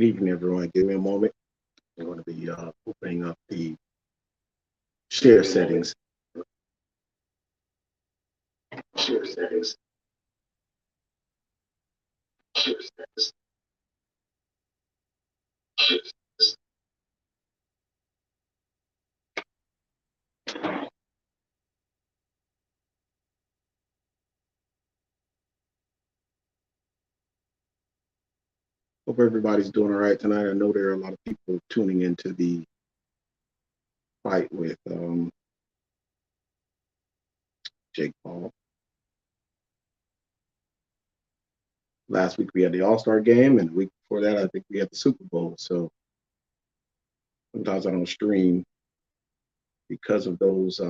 Good evening, everyone. Give me a moment. I'm going to be opening up the share settings. Share settings. Share settings. Share settings. Hope everybody's doing all right tonight. I know there are a lot of people tuning into the fight with Jake Paul. Last week we had the All-Star game, and the week before that, I think we had the Super Bowl. So sometimes I don't stream because of those.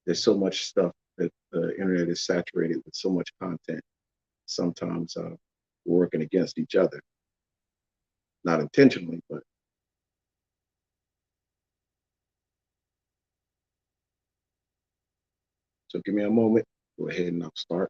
There's so much stuff that the internet is saturated with so much content. Sometimes we're working against each other, not intentionally, but so give me a moment. Go ahead and I'll start.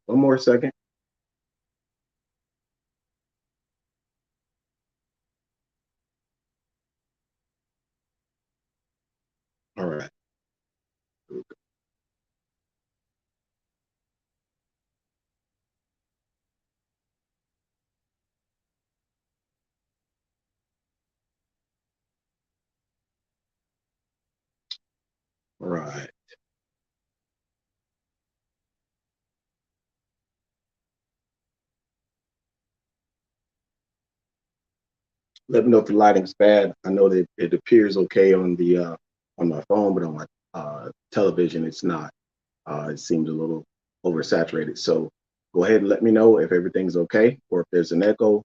One more second. All right. All right. Let me know if the lighting's bad. I know that it appears okay on the on my phone, but on my television, it's not. It seems a little oversaturated. So go ahead and let me know if everything's okay, or if there's an echo.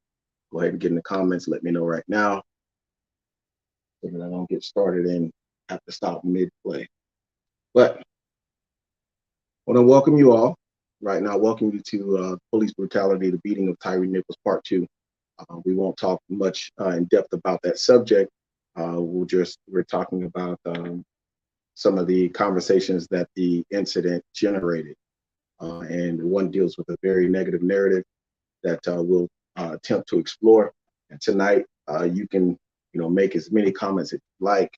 Go ahead and get in the comments. Let me know right now so that I don't get started and have to stop mid-play. But I want to welcome you all. Right now, welcome you to Police Brutality, the beating of Tyre Nichols, Part 2. We won't talk much in depth about that subject. We're talking about some of the conversations that the incident generated. And one deals with a very negative narrative that we'll attempt to explore. And tonight, you can make as many comments as you like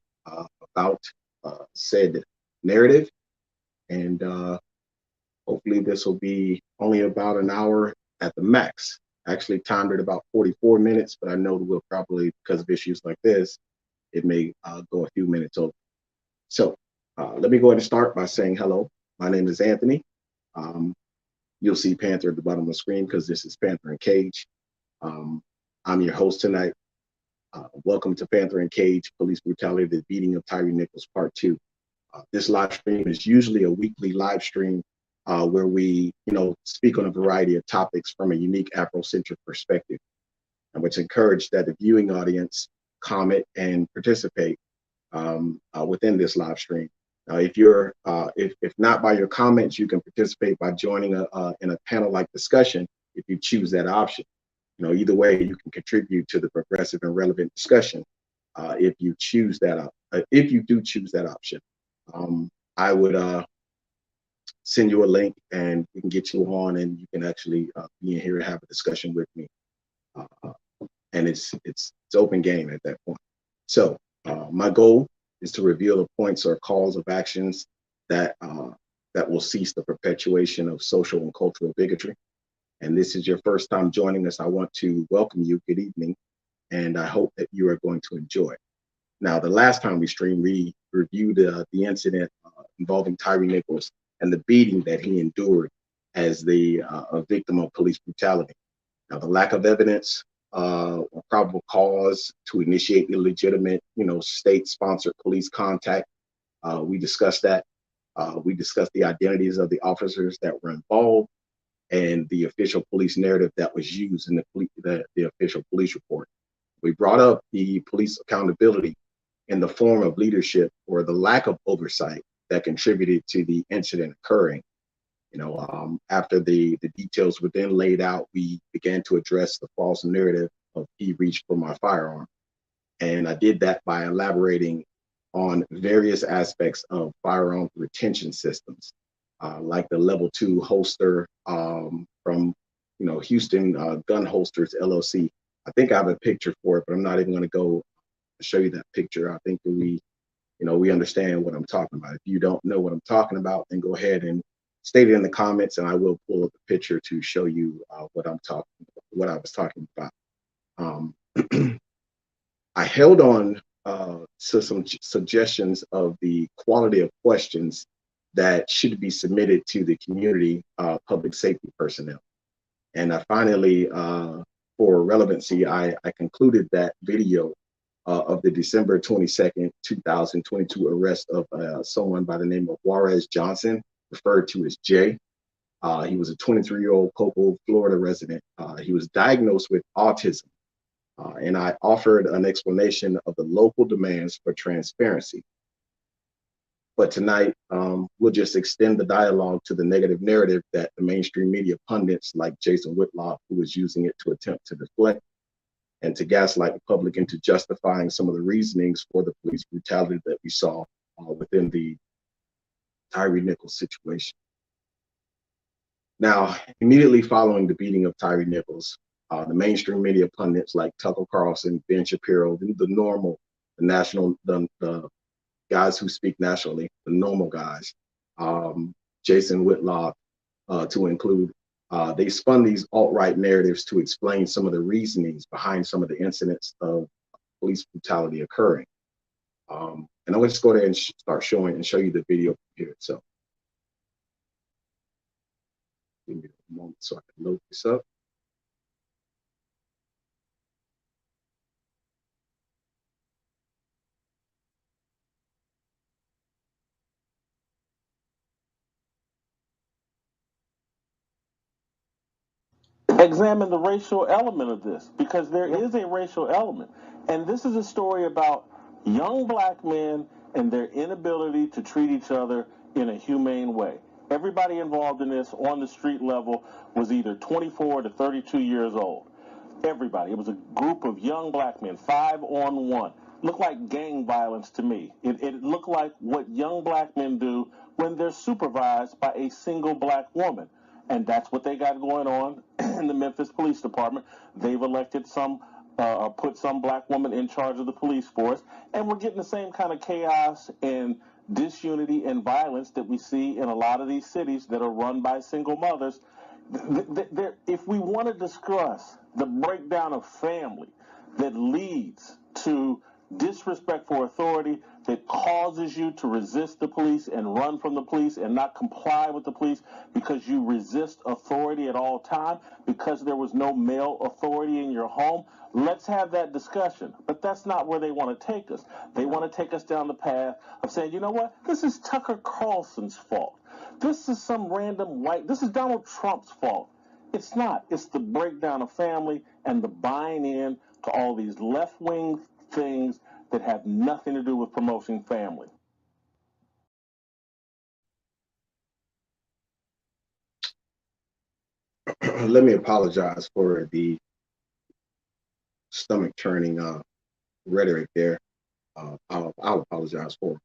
about said narrative. And hopefully this will be only about an hour at the max. Actually timed it about 44 minutes, but I know that we'll probably, because of issues like this, it may go a few minutes over. So let me go ahead and start by saying hello. My name is Anthony. You'll see Panther at the bottom of the screen because this is Panther and Cage. I'm your host tonight. Welcome to Panther and Cage, Police Brutality, the beating of Tyre Nichols, Part 2. This live stream is usually a weekly live stream where we, speak on a variety of topics from a unique Afrocentric perspective. And it's encouraged that the viewing audience comment and participate within this live stream. If you're, if not by your comments, you can participate by joining in a panel-like discussion if you choose that option. Either way, you can contribute to the progressive and relevant discussion if you choose that. If you do choose that option, I would send you a link and we can get you on, and you can actually be in here and have a discussion with me. And it's open game at that point. So my goal is to reveal the points or calls of actions that will cease the perpetuation of social and cultural bigotry. And this is your first time joining us, I want to welcome you. Good evening, and I hope that you are going to enjoy it. Now, the last time we streamed, we reviewed the incident involving Tyre Nichols and the beating that he endured as a victim of police brutality. Now, the lack of evidence or probable cause to initiate illegitimate, state-sponsored police contact. We discussed that. We discussed the identities of the officers that were involved and the official police narrative that was used in the official police report. We brought up the police accountability in the form of leadership or the lack of oversight that contributed to the incident occurring. After the details were then laid out, we began to address the false narrative of he reached for my firearm. And I did that by elaborating on various aspects of firearm retention systems, like the level 2 holster from Houston Gun Holsters LLC. I think I have a picture for it, but I'm not even going to go show you that picture. I think that we understand what I'm talking about. If you don't know what I'm talking about, then go ahead and state it in the comments, and I will pull up a picture to show you what I was talking about. I held on to some suggestions of the quality of questions that should be submitted to the community public safety personnel. And I finally, for relevancy, I concluded that video of the December 22nd, 2022 arrest of someone by the name of Juarez Johnson, referred to as Jay. He was a 23-year-old Cocoa, Florida resident. He was diagnosed with autism. And I offered an explanation of the local demands for transparency. But tonight, we'll just extend the dialogue to the negative narrative that the mainstream media pundits like Jason Whitlock, who is using it to attempt to deflect and to gaslight the public into justifying some of the reasonings for the police brutality that we saw within the Tyre Nichols situation. Now, immediately following the beating of Tyre Nichols, the mainstream media pundits like Tucker Carlson, Ben Shapiro, the guys who speak nationally, the normal guys, Jason Whitlock to include, they spun these alt-right narratives to explain some of the reasonings behind some of the incidents of police brutality occurring. And I'm going to just go ahead and start showing and show you the video here itself. Give me a moment so I can load this up. Examine the racial element of this, because there is a racial element. And this is a story about young black men and their inability to treat each other in a humane way. Everybody involved in this on the street level was either 24 to 32 years old. Everybody. It was a group of young black men, 5-on-1. Looked like gang violence to me. It looked like what young black men do when they're supervised by a single black woman. And that's what they got going on in the Memphis Police Department. They've elected put some black woman in charge of the police force, and we're getting the same kind of chaos and disunity and violence that we see in a lot of these cities that are run by single mothers. If we want to discuss the breakdown of family that leads to disrespect for authority, that causes you to resist the police and run from the police and not comply with the police because you resist authority at all time, because there was no male authority in your home, let's have that discussion. But that's not where they want to take us. They want to take us down the path of saying, you know what, this is Tucker Carlson's fault. This is some random this is Donald Trump's fault. It's not. It's the breakdown of family and the buying in to all these left-wing things that have nothing to do with promoting family. Let me apologize for the stomach churning rhetoric there. I'll apologize for.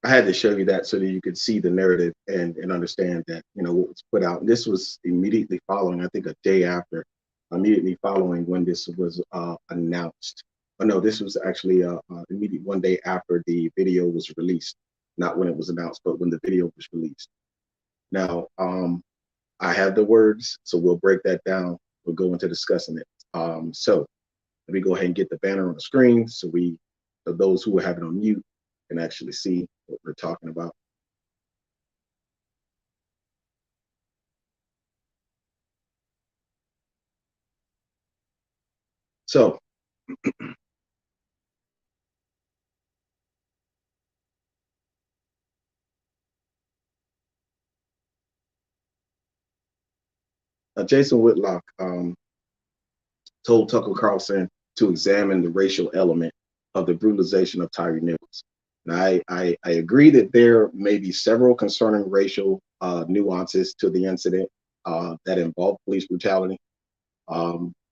I had to show you that so that you could see the narrative and understand that, what was put out. And this was immediately following, I think a day after, immediately following when this was announced. Oh, no, this was actually immediate one day after the video was released. Not when it was announced, but when the video was released. Now, I have the words, so we'll break that down. We'll go into discussing it. So let me go ahead and get the banner on the screen so those who have it on mute can actually see what we're talking about. So Jason Whitlock told Tucker Carlson to examine the racial element of the brutalization of Tyre Nichols. And I agree that there may be several concerning racial nuances to the incident that involved police brutality.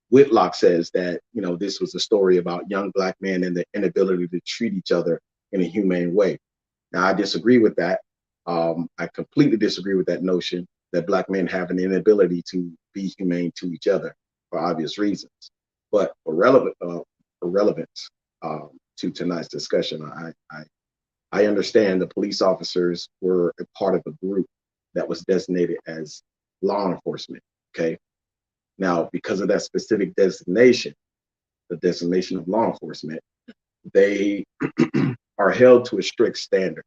Whitlock says that, you know, this was a story about young black men and the inability to treat each other in a humane way. Now, I disagree with that. I completely disagree with that notion that black men have an inability to be humane to each other for obvious reasons. But for relevance to tonight's discussion, I understand the police officers were a part of a group that was designated as law enforcement. Okay. Now, because of that specific designation, the designation of law enforcement, they are held to a strict standard.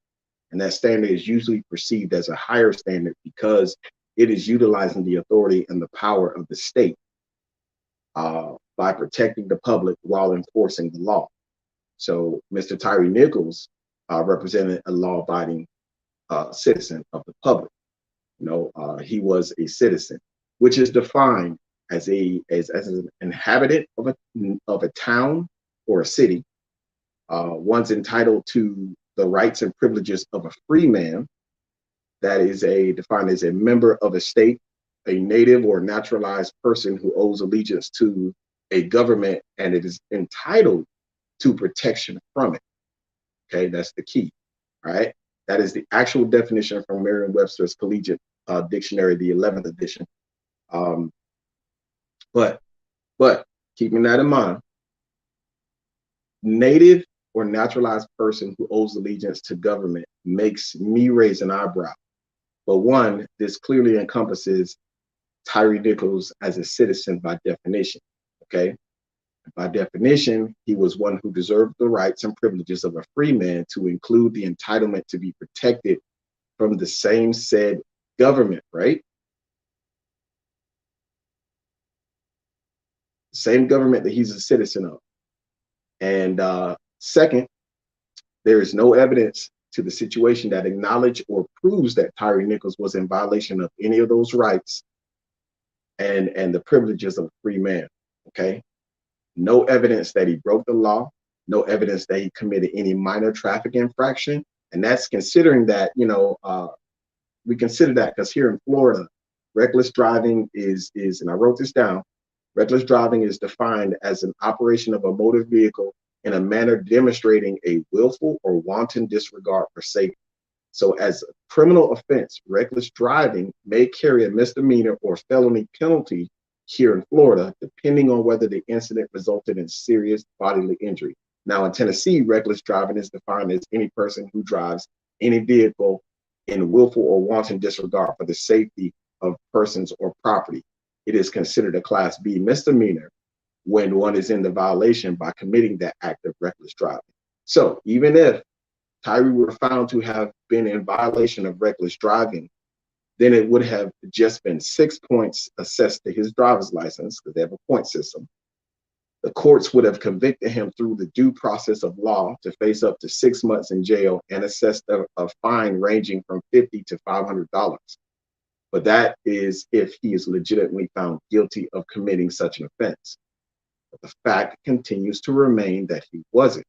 And that standard is usually perceived as a higher standard because it is utilizing the authority and the power of the state by protecting the public while enforcing the law. So Mr. Tyre Nichols represented a law-abiding citizen of the public. You know, he was a citizen, which is defined as an inhabitant of a town or a city. One's entitled to the rights and privileges of a free man. That is defined as a member of a state, a native or naturalized person who owes allegiance to a government and it is entitled to protection from it. Okay, that's the key. All right, that is the actual definition from Merriam-Webster's Collegiate Dictionary, the 11th edition. But keeping that in mind, native or naturalized person who owes allegiance to government makes me raise an eyebrow. But one, this clearly encompasses Tyre Nichols as a citizen by definition. Okay. By definition, he was one who deserved the rights and privileges of a free man, to include the entitlement to be protected from the same said government, right? Same government that he's a citizen of. And second, there is no evidence to the situation that acknowledges or proves that Tyre Nichols was in violation of any of those rights and the privileges of a free man. Okay. No evidence that he broke the law, no evidence that he committed any minor traffic infraction. And that's considering that, you know, we consider that because here in Florida, reckless driving is, and I wrote this down, reckless driving is defined as an operation of a motor vehicle in a manner demonstrating a willful or wanton disregard for safety. So as a criminal offense, reckless driving may carry a misdemeanor or felony penalty here in Florida, depending on whether the incident resulted in serious bodily injury. Now in Tennessee, reckless driving is defined as any person who drives any vehicle in willful or wanton disregard for the safety of persons or property. It is considered a Class B misdemeanor when one is in the violation by committing that act of reckless driving. So even if Tyre were found to have been in violation of reckless driving, then it would have just been 6 points assessed to his driver's license, because they have a point system. The courts would have convicted him through the due process of law to face up to 6 months in jail and assessed a fine ranging from $50 to $500. But that is if he is legitimately found guilty of committing such an offense. But the fact continues to remain that he wasn't.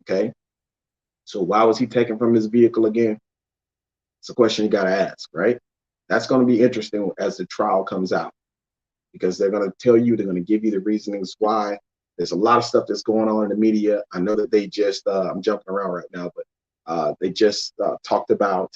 Okay. So why was he taken from his vehicle again? It's a question you got to ask, right? That's going to be interesting as the trial comes out, because they're going to tell you, they're going to give you the reasonings why. There's a lot of stuff that's going on in the media. I know that they just, I'm jumping around right now, but they just talked about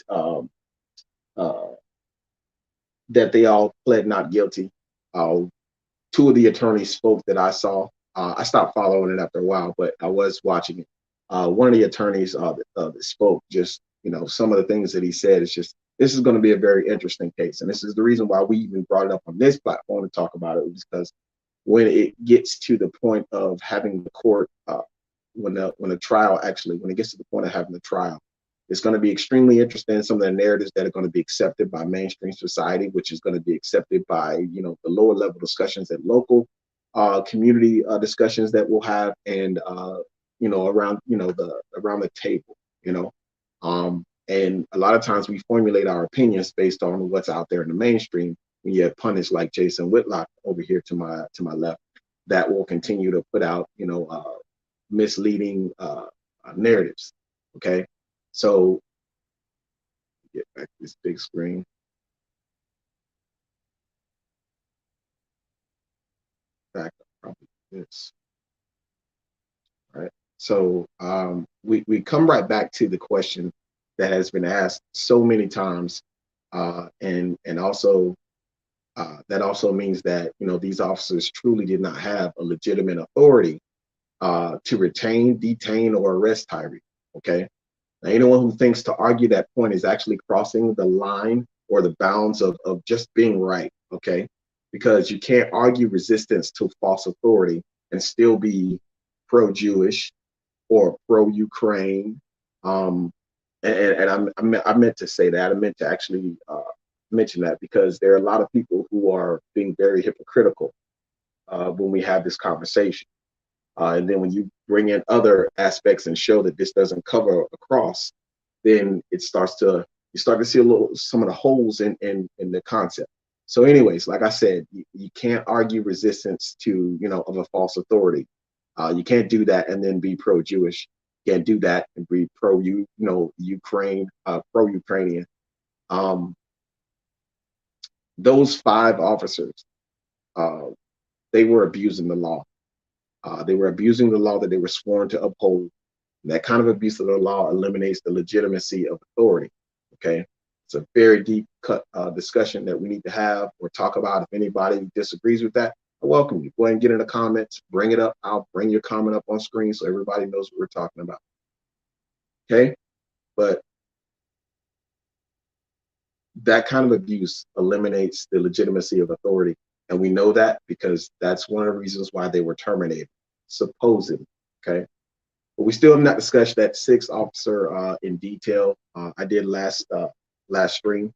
that they all pled not guilty. Two of the attorneys spoke that I saw. I stopped following it after a while, but I was watching it. One of the attorneys that spoke, just, you know, some of the things that he said is just, this is going to be a very interesting case. And this is the reason why we even brought it up on this platform to talk about it, because when it gets to the point of having the court, when the trial actually, when it gets to the point of having the trial, it's going to be extremely interesting. Some of the narratives that are going to be accepted by mainstream society, which is going to be accepted by, you know, the lower level discussions at local community discussions that we'll have, and around around the table, and a lot of times we formulate our opinions based on what's out there in the mainstream. When you have pundits like Jason Whitlock over here to my left, that will continue to put out misleading narratives. Okay, so get back to this big screen. Back up, probably this. All right. So we come right back to the question that has been asked so many times, and also that also means that these officers truly did not have a legitimate authority to retain, detain, or arrest Tyre. Okay. Now, anyone who thinks to argue that point is actually crossing the line or the bounds of just being right. Okay. Because you can't argue resistance to false authority and still be pro-Jewish or pro-Ukraine. I meant to say that. I meant to actually mention that because there are a lot of people who are being very hypocritical when we have this conversation. And then when you bring in other aspects and show that this doesn't cover across, then you start to see some of the holes in the concept. So anyways, like I said, you can't argue resistance to of a false authority. You can't do that and then be pro-Jewish. You can't do that and be Ukraine, pro-Ukrainian. Those 5 officers, they were abusing the law. They were abusing the law that they were sworn to uphold. And that kind of abuse of the law eliminates the legitimacy of authority. Okay, it's a very deep cut discussion that we need to have or talk about. If anybody disagrees with that, I welcome you. Go ahead and get in the comments, bring it up. I'll bring your comment up on screen so everybody knows what we're talking about. Okay, but that kind of abuse eliminates the legitimacy of authority. And we know that because that's one of the reasons why they were terminated, supposedly. Okay. But we still have not discussed that 6th officer in detail. I did last stream,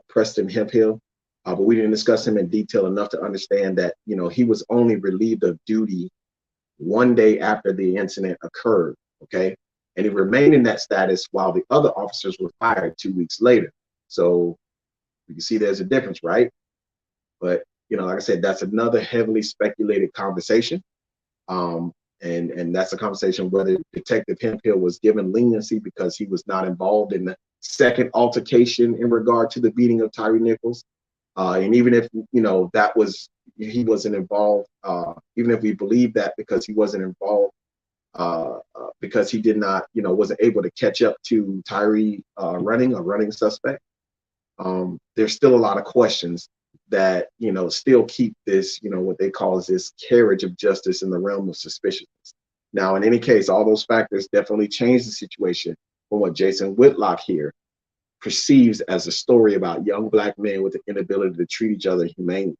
Preston Hemphill, but we didn't discuss him in detail enough to understand that he was only relieved of duty 1 day after the incident occurred. Okay, and he remained in that status while the other officers were fired 2 weeks later. So you can see there's a difference, right? But like I said, that's another heavily speculated conversation. And that's a conversation whether Detective Hemphill was given leniency because he was not involved in the second altercation in regard to the beating of Tyre Nichols. And even if he wasn't involved, even if we believe that because he wasn't involved, because he did not, wasn't able to catch up to Tyre running suspect, there's still a lot of questions that still keep this what they call is this carriage of justice in the realm of suspiciousness. Now, in any case, all those factors definitely change the situation from what Jason Whitlock here perceives as a story about young Black men with the inability to treat each other humanely.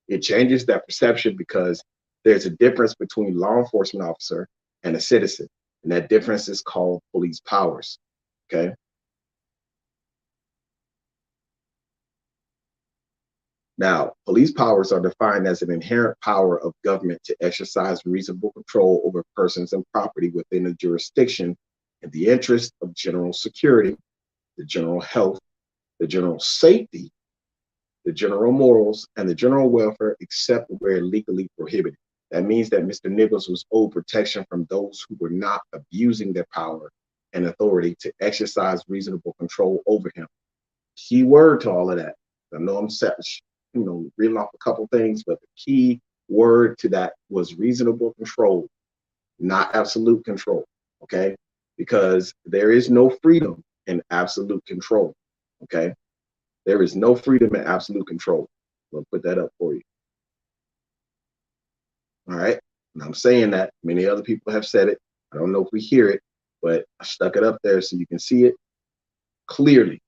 It changes that perception because there's a difference between law enforcement officer and a citizen, and that difference is called police powers. Okay. Now, police powers are defined as an inherent power of government to exercise reasonable control over persons and property within a jurisdiction in the interest of general security, the general health, the general safety, the general morals, and the general welfare, except where legally prohibited. That means that Mr. Nichols was owed protection from those who were not abusing their power and authority to exercise reasonable control over him. Key word to all of that. I know I'm reading off a couple things, but the key word to that was reasonable control, not absolute control. Okay, because there is no freedom in absolute control. Okay, there is no freedom in absolute control. I'll put that up for you. All right, and I'm saying that many other people have said it. I don't know if we hear it, but I stuck it up there so you can see it clearly.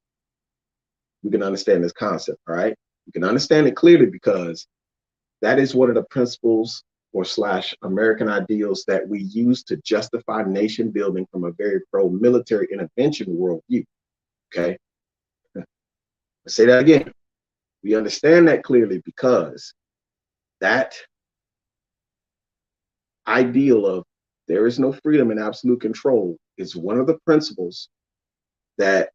You can understand this concept. All right, you can understand it clearly because that is one of the principles or / American ideals that we use to justify nation building from a very pro-military intervention worldview. Okay, I'll say that again. We understand that clearly because that ideal of there is no freedom and absolute control is one of the principles that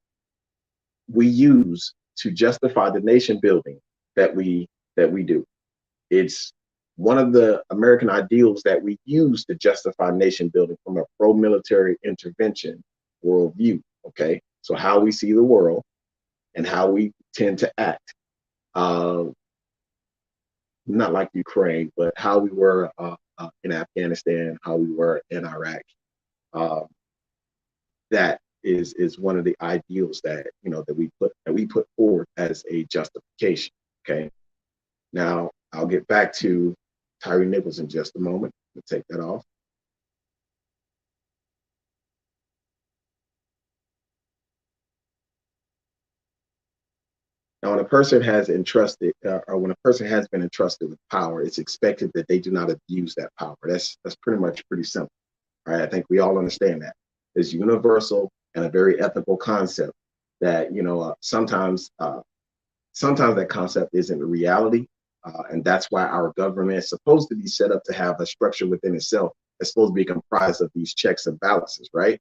we use to justify the nation building that we do. It's one of the American ideals that we use to justify nation building from a pro-military intervention worldview. Okay, so how we see the world and how we tend to act. Uh, Not like Ukraine, but how we were in Afghanistan, how we were in Iraq. Uh, that is one of the ideals that we put forward as a justification. Okay. Now I'll get back to Tyre Nichols in just a moment. We'll take that off. Now, when a person has entrusted, or when a person has been entrusted with power, it's expected that they do not abuse that power. That's pretty simple. All right, I think we all understand that. It's universal and a very ethical concept that sometimes that concept isn't a reality, and that's why our government is supposed to be set up to have a structure within itself that's supposed to be comprised of these checks and balances, right?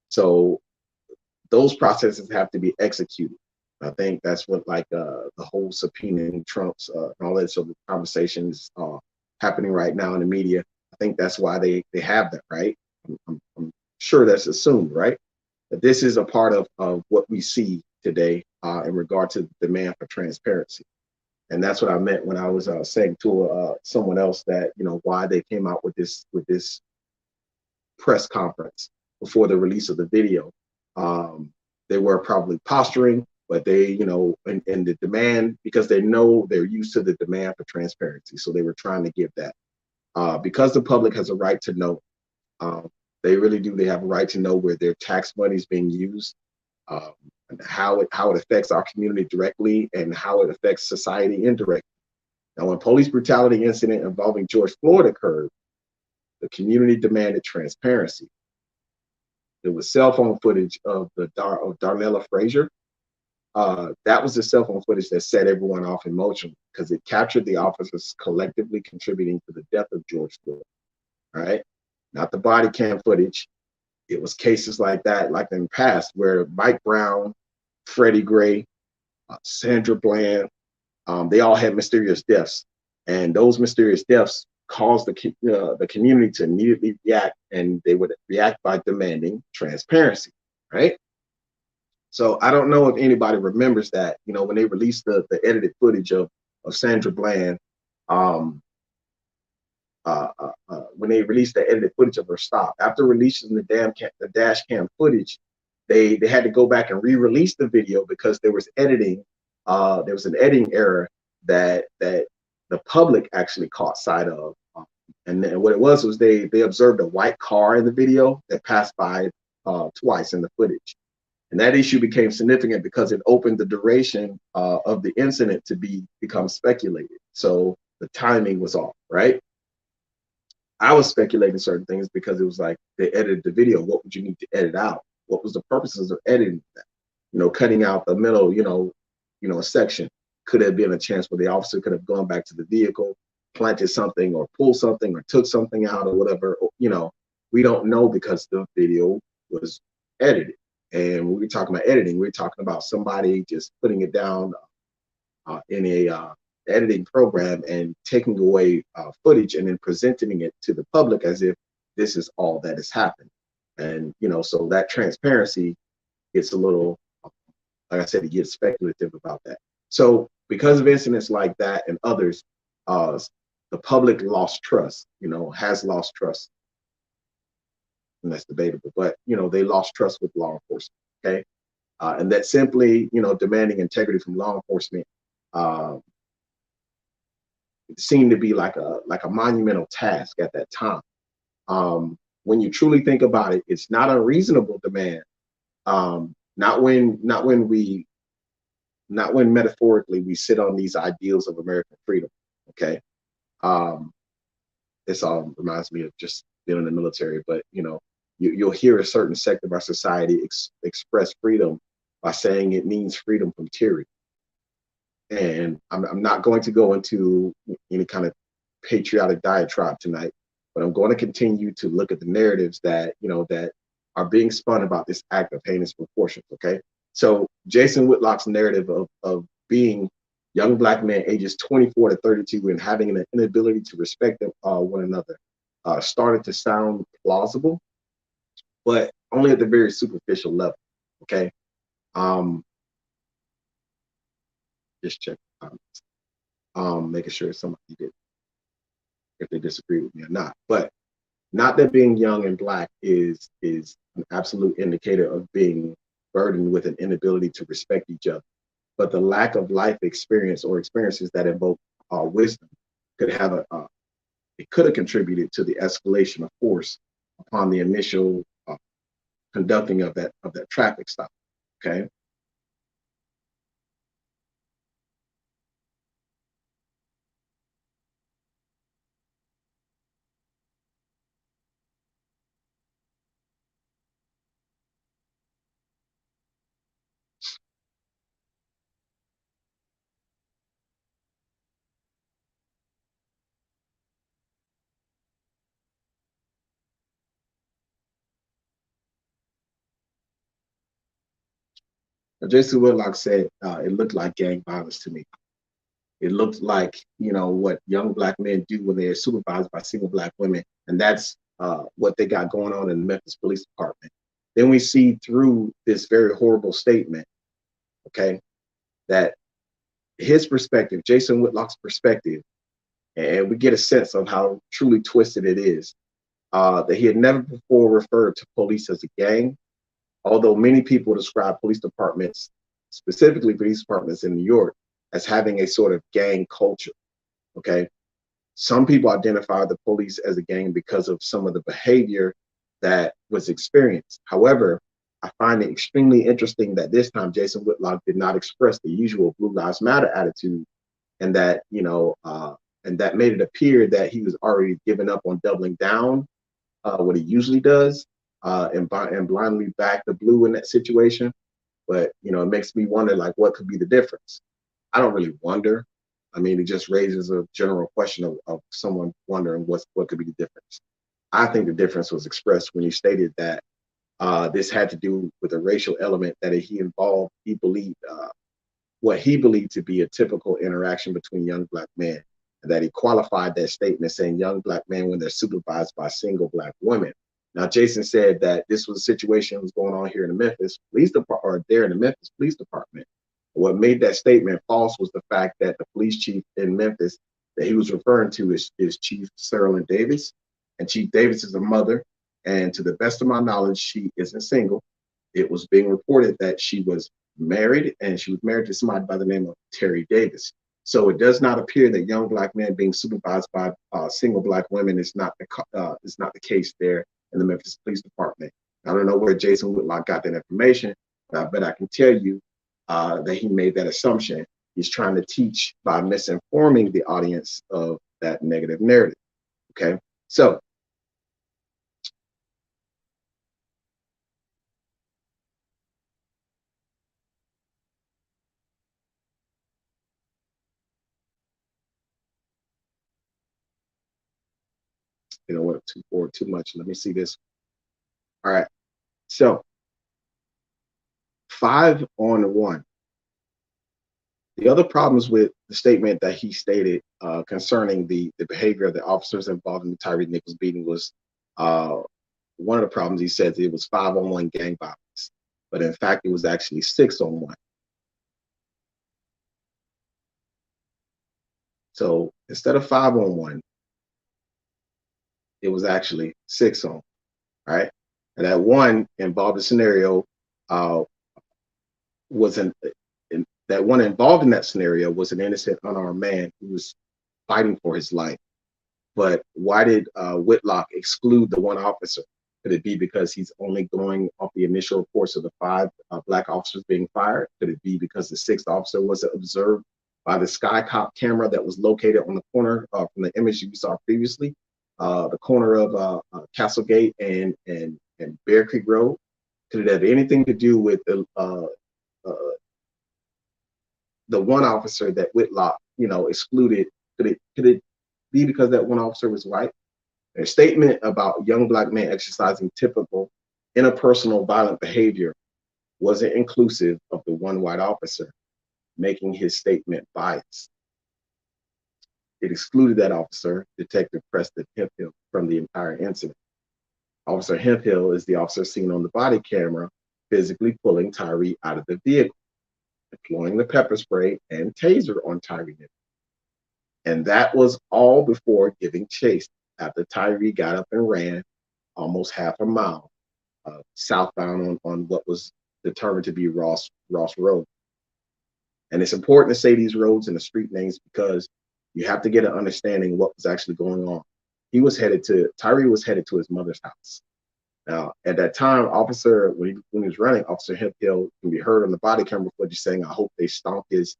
So those processes have to be executed. I think that's what the whole subpoenaing Trump's and all that sort of conversations happening right now in the media. I think that's why they have that, right? I'm sure that's assumed, right? That this is a part of what we see today in regard to the demand for transparency. And that's what I meant when I was saying to someone else that why they came out with this press conference before the release of the video. They were probably posturing, but they, and the demand, because they know they're used to the demand for transparency. So they were trying to give that. Because the public has a right to know. They really do. They have a right to know where their tax money is being used, and how it affects our community directly and how it affects society indirectly. Now, when police brutality incident involving George Floyd occurred, the community demanded transparency. There was cell phone footage of Darnella Frazier. That was the cell phone footage that set everyone off in motion because it captured the officers collectively contributing to the death of George Floyd. All right, not the body cam footage. It was cases like that, like in the past, where Mike Brown, Freddie Gray, Sandra Bland, they all had mysterious deaths, and those mysterious deaths caused the community to immediately react, and they would react by demanding transparency, right? So I don't know if anybody remembers that, when they released the edited footage of Sandra Bland, um, when they released the edited footage of her stop. After releasing the dash cam footage, they had to go back and re-release the video because there was editing. There was an editing error that the public actually caught sight of. And then what it was they observed a white car in the video that passed by twice in the footage. And that issue became significant because it opened the duration of the incident to become speculated. So the timing was off, right? I was speculating certain things because it was like they edited the video. What would you need to edit out? What was the purposes of editing that? Cutting out the middle, a section. Could have been a chance where the officer could have gone back to the vehicle, planted something or pulled something or took something out or whatever. We don't know because the video was edited. And when we're talking about editing, we're talking about somebody just putting it down in a editing program and taking away footage and then presenting it to the public as if this is all that has happened. And, so that transparency gets a little, like I said, it gets speculative about that. So because of incidents like that and others, the public lost trust, has lost trust. And that's debatable, but, they lost trust with law enforcement, okay? And that simply, demanding integrity from law enforcement seemed to be like a monumental task at that time. When you truly think about it, it's not a reasonable demand. Not when metaphorically we sit on these ideals of American freedom. Okay, this all reminds me of just being in the military. But you'll hear a certain sect of our society express freedom by saying it means freedom from tyranny. And I'm not going to go into any kind of patriotic diatribe tonight, but I'm going to continue to look at the narratives that, that are being spun about this act of heinous proportions. Okay. So Jason Whitlock's narrative of being young black men ages 24 to 32 and having an inability to respect them, one another started to sound plausible, but only at the very superficial level. Okay. Um, just check the comments. Making sure somebody did, if they disagree with me or not. But not that being young and black is an absolute indicator of being burdened with an inability to respect each other, but the lack of life experience or experiences that invoke wisdom could have it could have contributed to the escalation of force upon the initial conducting of that traffic stop. Okay. Now, Jason Whitlock said it looked like gang violence to me. It looked like, what young black men do when they're supervised by single black women, and that's what they got going on in the Memphis Police Department. Then we see through this very horrible statement, okay, that his perspective, Jason Whitlock's perspective, and we get a sense of how truly twisted it is, that he had never before referred to police as a gang, although many people describe police departments, specifically police departments in New York, as having a sort of gang culture. Okay. Some people identify the police as a gang because of some of the behavior that was experienced. However, I find it extremely interesting that this time Jason Whitlock did not express the usual Blue Lives Matter attitude, and that, and that made it appear that he was already given up on doubling down, what he usually does, and blindly back the blue in that situation. But it makes me wonder, like, what could be the difference? I don't really wonder. I mean, it just raises a general question of someone wondering what could be the difference. I think the difference was expressed when you stated that this had to do with a racial element that he believed what he believed to be a typical interaction between young black men, and that he qualified that statement saying young black men when they're supervised by single black women. Now, Jason said that this was a situation that was going on here in the Memphis Police Department, or there in the Memphis Police Department. What made that statement false was the fact that the police chief in Memphis that he was referring to is Chief Sterling Davis. And Chief Davis is a mother. And to the best of my knowledge, she isn't single. It was being reported that she was married, and she was married to somebody by the name of Terry Davis. So it does not appear that young black men being supervised by single black women is not the case there in the Memphis Police Department. I don't know where Jason Whitlock got that information, but I can tell you that he made that assumption. He's trying to teach by misinforming the audience of that negative narrative. Okay, so what, too much. Let me see this. All right, so 5-on-1. The other problems with the statement that he stated concerning the behavior of the officers involved in the Tyre Nichols beating was one of the problems. He said it was 5-on-1 gang violence, but in fact it was actually 6-on-1. So instead of 5-on-1, it was actually 6-on. Right, and that one involved a scenario uh, was an that one involved in that scenario was an innocent unarmed man who was fighting for his life. But why did Whitlock exclude the one officer? Could it be because he's only going off the initial reports of the 5 black officers being fired? Could it be because the 6th officer was observed by the Sky Cop camera that was located on the corner from the image you saw previously, the corner of Castlegate and Bear Creek Road? Could it have anything to do with the one officer that Whitlock, excluded? Could it be because that one officer was white? A statement about young black men exercising typical interpersonal violent behavior wasn't inclusive of the one white officer, making his statement biased. It excluded that officer, Detective Preston Hemphill, from the entire incident. Officer Hemphill is the officer seen on the body camera physically pulling Tyre out of the vehicle, deploying the pepper spray and taser on Tyre Nichols. And that was all before giving chase after Tyre got up and ran almost half a mile southbound on what was determined to be Ross Road. And it's important to say these roads and the street names because you have to get an understanding of what was actually going on. Tyre was headed to his mother's house. Now, at that time, when he was running, Officer Hemphill can be heard on the body camera footage saying, I hope they stomp his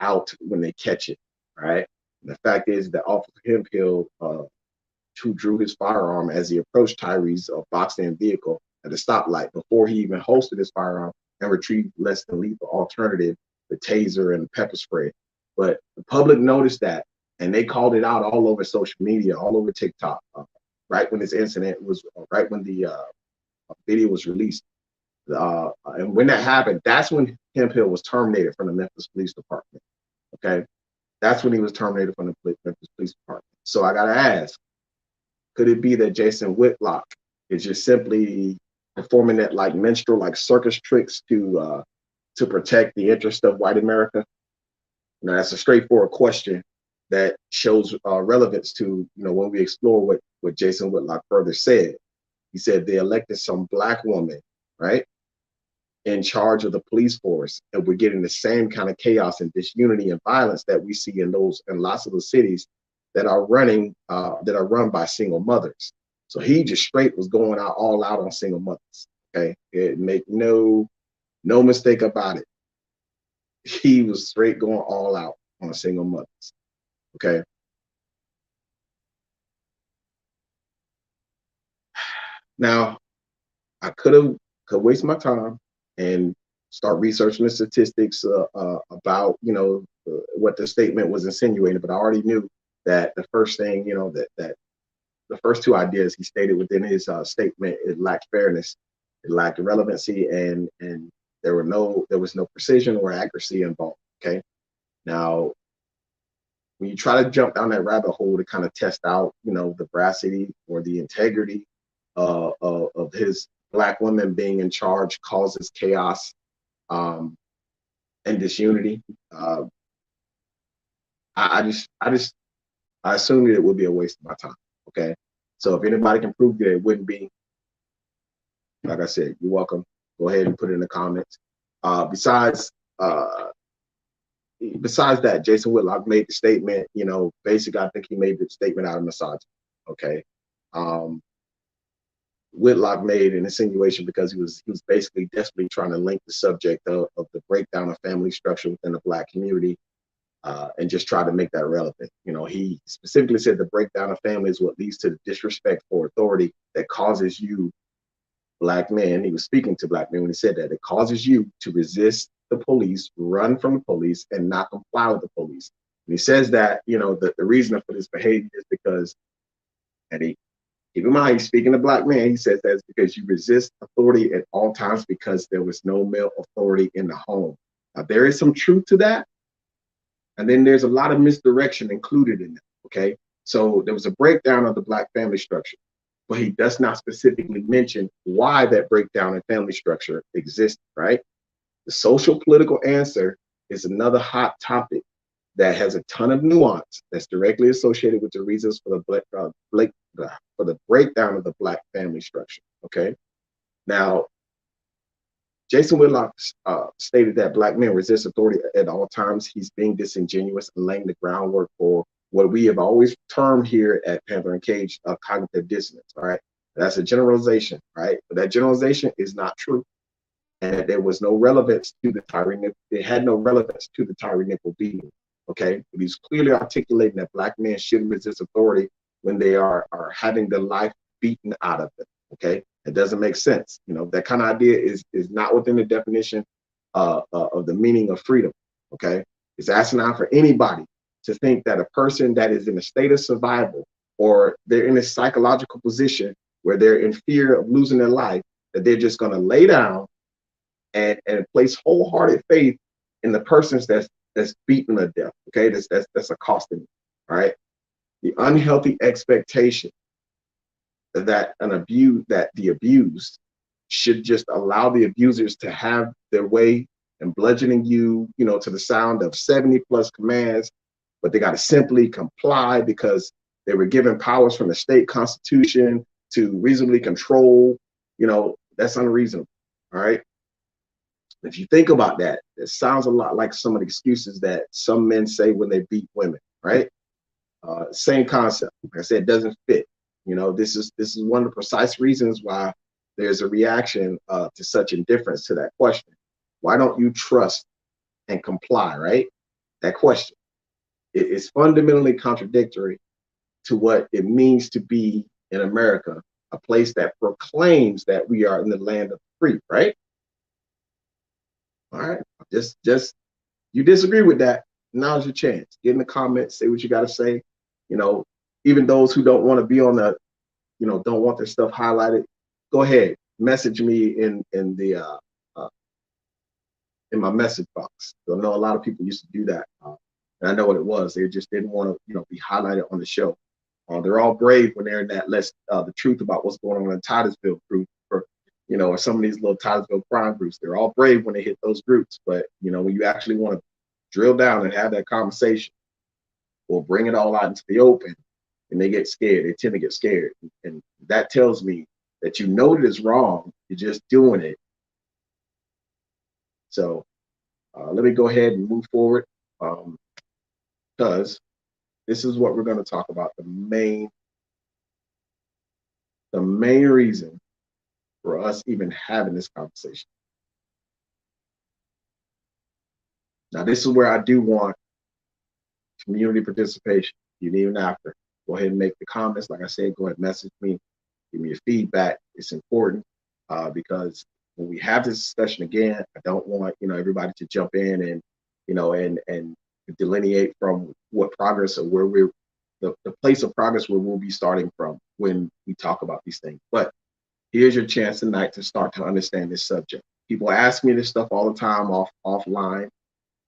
out when they catch it, right? And the fact is that Officer Hemphill, who drew his firearm as he approached Tyre's boxed-in vehicle at the stoplight before he even holstered his firearm and retrieved less than lethal alternative, the taser and the pepper spray. But the public noticed that, and they called it out all over social media, all over TikTok, right when this incident was, right when the video was released. And when that happened, that's when Hemphill was terminated from the Memphis Police Department. Okay, that's when he was terminated from the Memphis Police Department. So I gotta ask, could it be that Jason Whitlock is just simply performing that like minstrel, like circus tricks to protect the interest of white America? Now that's a straightforward question that shows relevance to when we explore what Jason Whitlock further said. He said they elected some black woman, right, in charge of the police force, and we're getting the same kind of chaos and disunity and violence that we see in lots of the cities that are run by single mothers. So he just straight was going out all out on single mothers. Okay, make no mistake about it. He was straight going all out on single mothers. Okay. Now, I could waste my time and start researching the statistics about what the statement was insinuating, but I already knew that the first thing that the first two ideas he stated within his statement, it lacked fairness, it lacked relevancy, and there was no precision or accuracy involved. Okay, now when you try to jump down that rabbit hole to kind of test out the veracity or the integrity of his black women being in charge causes chaos and disunity. I assume that it would be a waste of my time. Okay, so if anybody can prove that it wouldn't be, like I said, you're welcome. Go ahead and put it in the comments. Besides that, Jason Whitlock made the statement. Basically, I think he made the statement out of misogyny. Okay. Whitlock made an insinuation because he was basically desperately trying to link the subject of the breakdown of family structure within the black community and just try to make that relevant. He specifically said the breakdown of family is what leads to the disrespect for authority that causes you, black men, he was speaking to black men when he said that, it causes you to resist the police, run from the police, and not comply with the police. And he says that, the reason for this behavior is because, and keep in mind, he's speaking to black men. He says that's because you resist authority at all times because there was no male authority in the home. Now, there is some truth to that. And then there's a lot of misdirection included in it. Okay. So there was a breakdown of the black family structure, but he does not specifically mention why that breakdown in family structure exists, right? The social political answer is another hot topic that has a ton of nuance that's directly associated with the reasons for the breakdown of the black family structure. Okay. Now, Jason Whitlock stated that black men resist authority at all times. He's being disingenuous and laying the groundwork for what we have always termed here at Panther and Cage cognitive dissonance. All right. That's a generalization, right? But that generalization is not true. And there was no relevance to the Tyre Nichols. It had no relevance to the Tyre Nichols beating. Okay, but he's clearly articulating that black men shouldn't resist authority when they are having their life beaten out of them. Okay, it doesn't make sense. That kind of idea is not within the definition of the meaning of freedom. Okay, it's asinine for anybody to think that a person that is in a state of survival or they're in a psychological position where they're in fear of losing their life, that they're just going to lay down and place wholehearted faith in the persons that's beaten to death. Okay, that's accosting you. All right, the unhealthy expectation that the abused should just allow the abusers to have their way and bludgeoning you, to the sound of 70 plus commands, but they got to simply comply because they were given powers from the state constitution to reasonably control. That's unreasonable. All right. If you think about that, it sounds a lot like some of the excuses that some men say when they beat women, right? Same concept. Like I said, it doesn't fit. This is one of the precise reasons why there's a reaction to such indifference to that question. Why don't you trust and comply, right? That question. It is fundamentally contradictory to what it means to be in America, a place that proclaims that we are in the land of the free, right? All right. Just you disagree with that, now's your chance. Get in the comments, say what you got to say. Even those who don't want to be on the, don't want their stuff highlighted, go ahead, message me in my message box. I know a lot of people used to do that, and I know what it was. They just didn't want to, be highlighted on the show. They're all brave when they're in that the truth about what's going on in Titusville group, or some of these little Titusville crime groups. They're all brave when they hit those groups, but when you actually want to drill down and have that conversation, or bring it all out into the open, and they get scared. They tend to get scared, and that tells me that you know that it's wrong. You're just doing it. So let me go ahead and move forward, because this is what we're going to talk about. The main reason for us even having this conversation. Now, this is where I do want community participation. Even after, go ahead and make the comments. Like I said, go ahead and message me, give me your feedback. It's important because when we have this discussion again, I don't want everybody to jump in and and delineate from what progress or where we're the place of progress where we'll be starting from when we talk about these things. But here's your chance tonight to start to understand this subject. People ask me this stuff all the time offline.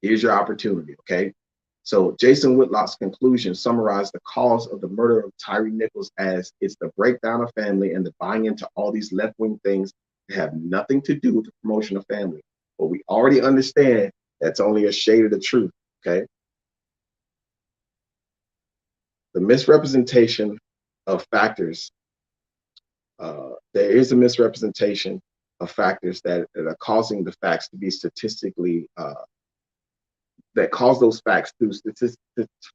Here's your opportunity, okay? So Jason Whitlock's conclusion summarized the cause of the murder of Tyre Nichols as it's the breakdown of family and the buying into all these left-wing things that have nothing to do with the promotion of family. But we already understand that's only a shade of the truth, okay? The misrepresentation of factors, there is a misrepresentation of factors that are causing the facts to be statistically that cause those facts to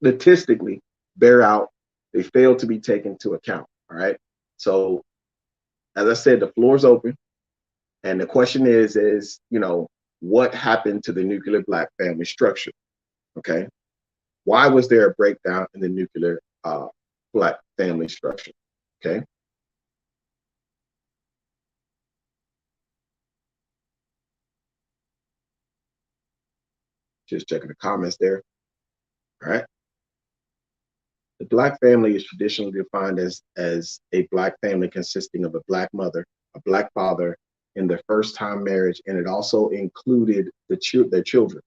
statistically bear out. They fail to be taken into account. All right. So, as I said, the floor is open, and the question is, what happened to the nuclear Black family structure? Okay. Why was there a breakdown in the nuclear Black family structure? Okay. Just checking the comments there. All right. The Black family is traditionally defined as a Black family consisting of a Black mother, a Black father in their first time marriage, and it also included their children.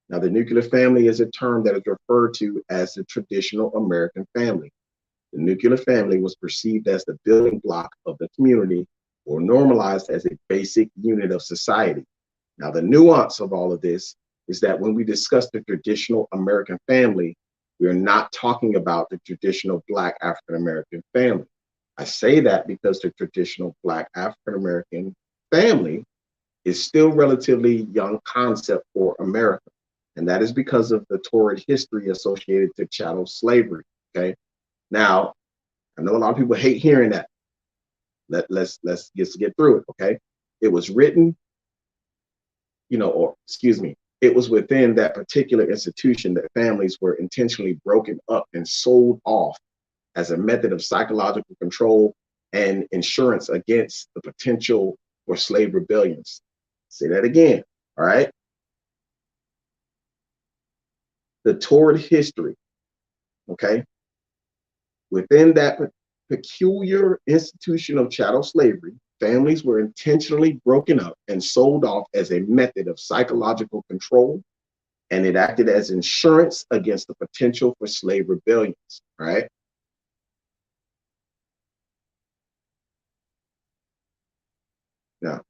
Now, the nuclear family is a term that is referred to as the traditional American family. The nuclear family was perceived as the building block of the community or normalized as a basic unit of society. Now, the nuance of all of this is that when we discuss the traditional American family, we are not talking about the traditional Black African American family. I say that because the traditional Black African American family is still relatively young concept for America. And that is because of the torrid history associated to chattel slavery. Okay. Now, I know a lot of people hate hearing that. Let's get through it. Okay. It was written, it was within that particular institution that families were intentionally broken up and sold off as a method of psychological control and insurance against the potential for slave rebellions. Say that again, all right? The torrid history, okay? Within that peculiar institution of chattel slavery, families were intentionally broken up and sold off as a method of psychological control, and it acted as insurance against the potential for slave rebellions, right? Now,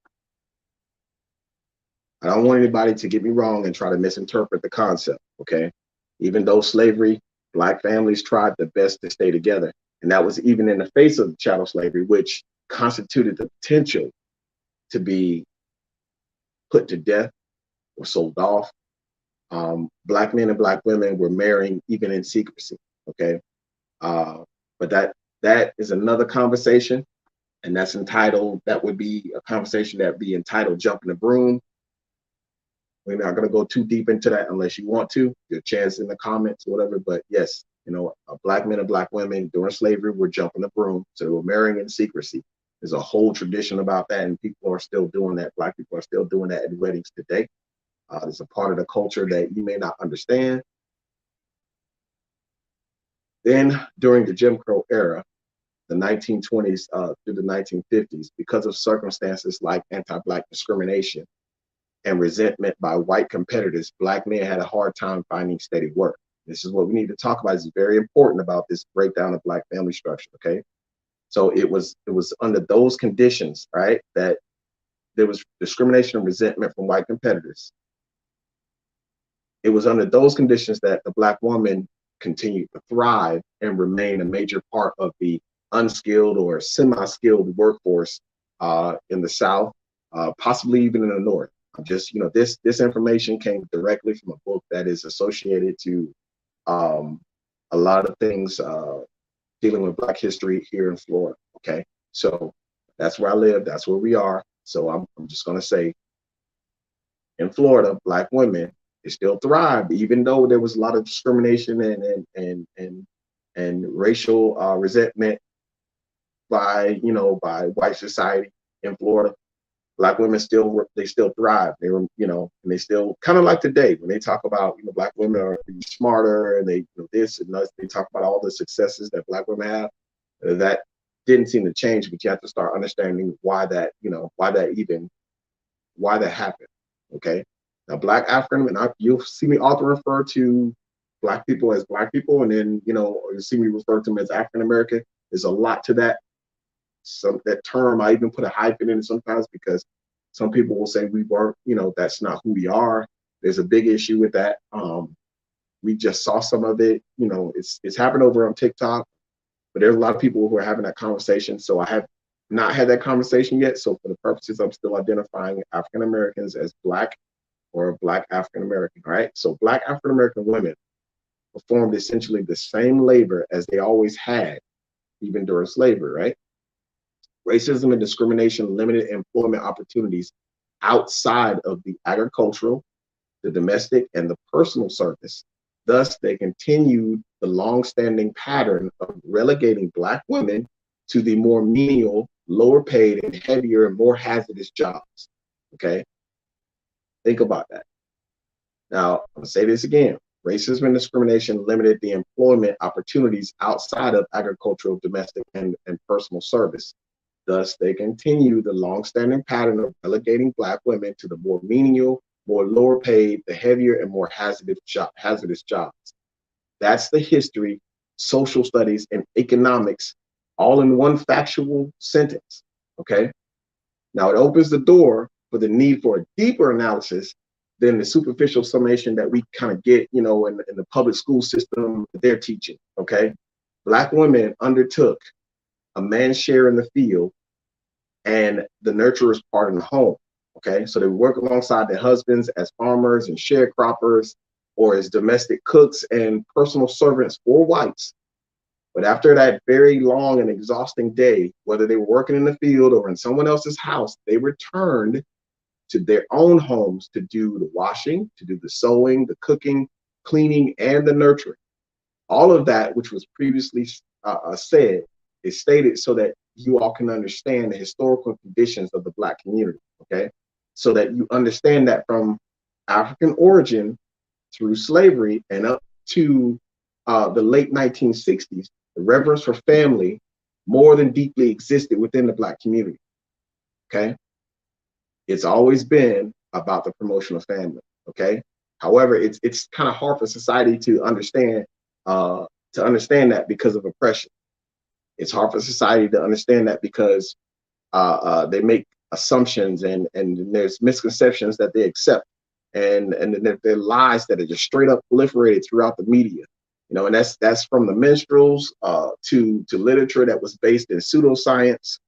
I don't want anybody to get me wrong and try to misinterpret the concept, okay? Even though slavery, Black families tried their best to stay together. And that was even in the face of chattel slavery, which constituted the potential to be put to death or sold off. Black men and Black women were marrying even in secrecy, okay? But that is another conversation, and that would be a conversation that would be entitled Jumping the Broom. We're not going to go too deep into that unless you want to. Your chance in the comments or whatever. But yes, Black men and Black women during slavery were jumping the broom, so they were marrying in secrecy. There's a whole tradition about that, and people are still doing that. Black people are still doing that at weddings today. It's a part of the culture that you may not understand. Then during the Jim Crow era, the 1920s through the 1950s, because of circumstances like anti-Black discrimination and resentment by white competitors, Black men had a hard time finding steady work. This is what we need to talk about. It's very important about this breakdown of Black family structure, okay? So it was under those conditions, right, that there was discrimination and resentment from white competitors. It was under those conditions that the Black woman continued to thrive and remain a major part of the unskilled or semi-skilled workforce in the South, possibly even in the North. Just, this information came directly from a book that is associated to a lot of things dealing with Black history here in Florida. Okay, so that's where I live. That's where we are. So I'm just going to say, in Florida, Black women, they still thrived, even though there was a lot of discrimination and racial resentment by white society in Florida. Black women still thrive. They were, and they still kind of like today when they talk about, Black women are smarter and they this and that. They talk about all the successes that Black women have. That didn't seem to change, but you have to start understanding why that happened. Okay. Now, Black African, and you'll see me often refer to Black people as Black people, and then or you see me refer to them as African American. There's a lot to that. That term, I even put a hyphen in it sometimes because some people will say we weren't, that's not who we are. There's a big issue with that. We just saw some of it, it's happened over on TikTok, but there's a lot of people who are having that conversation. So I have not had that conversation yet. So for the purposes, I'm still identifying African Americans as Black or Black African American, right? So Black African American women performed essentially the same labor as they always had, even during slavery, right? Racism and discrimination limited employment opportunities outside of the agricultural, the domestic, and the personal service. Thus, they continued the long-standing pattern of relegating Black women to the more menial, lower paid, and heavier and more hazardous jobs. Okay? Think about that. Now, I'll say this again. Racism and discrimination limited the employment opportunities outside of agricultural, domestic, and personal service. Thus, they continue the long-standing pattern of relegating Black women to the more menial, more lower paid, the heavier and more hazardous jobs. That's the history, social studies, and economics, all in one factual sentence, okay? Now, it opens the door for the need for a deeper analysis than the superficial summation that we kind of get, in the public school system that they're teaching, okay? Black women undertook a man's share in the field and the nurturer's part in the home. Okay, so they work alongside their husbands as farmers and sharecroppers, or as domestic cooks and personal servants for whites. But after that very long and exhausting day, whether they were working in the field or in someone else's house, they returned to their own homes to do the washing, to do the sewing, the cooking, cleaning, and the nurturing. All of that, which was previously said, is stated so that you all can understand the historical conditions of the Black community, okay? So that you understand that from African origin through slavery and up to the late 1960s, The reverence for family more than deeply existed within the Black community. Okay. It's always been about the promotion of family. Okay. However, it's kind of hard for society to understand that because of oppression. It's hard for society to understand that because they make assumptions and there's misconceptions that they accept, and there are lies that are just straight up proliferated throughout the media. And that's from the minstrels to literature that was based in pseudoscience.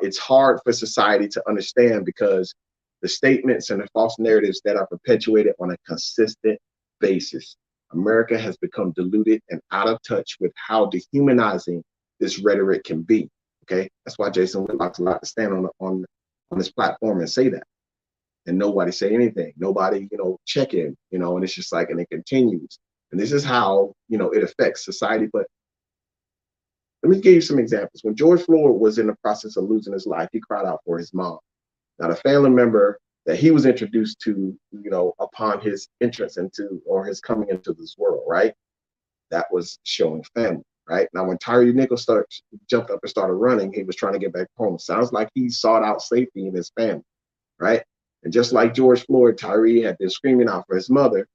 It's hard for society to understand because the statements and the false narratives that are perpetuated on a consistent basis. America has become diluted and out of touch with how dehumanizing this rhetoric can be. Okay, that's why Jason Whitlock's allowed to stand on this platform and say that, and nobody say anything. Nobody, check in, and it's just like, and it continues. And this is how it affects society. But let me give you some examples. When George Floyd was in the process of losing his life, he cried out for his mom. Now, the family member that he was introduced to, upon his entrance into or his coming into this world, right? That was showing family, right? Now, when Tyre Nichols jumped up and started running, he was trying to get back home. Sounds like he sought out safety in his family, right? And just like George Floyd, Tyre had been screaming out for his mother.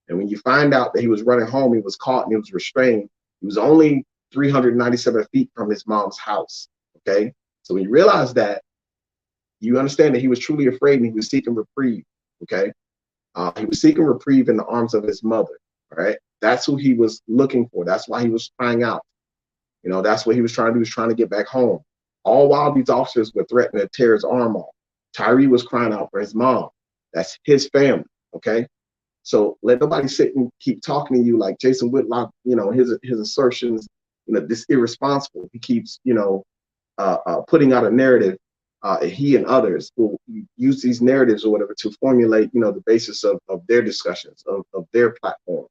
And when you find out that he was running home, he was caught and he was restrained. He was only 397 feet from his mom's house, okay? So when you realize that, you understand that he was truly afraid and he was seeking reprieve, okay? He was seeking reprieve in the arms of his mother, all right? That's who he was looking for. That's why he was crying out. That's what he was trying to do, was trying to get back home. All while these officers were threatening to tear his arm off. Tyre was crying out for his mom. That's his family, okay? So let nobody sit and keep talking to you like Jason Whitlock, his assertions, this irresponsible. He keeps, putting out a narrative. He and others will use these narratives or whatever to formulate, the basis of their discussions, of their platform.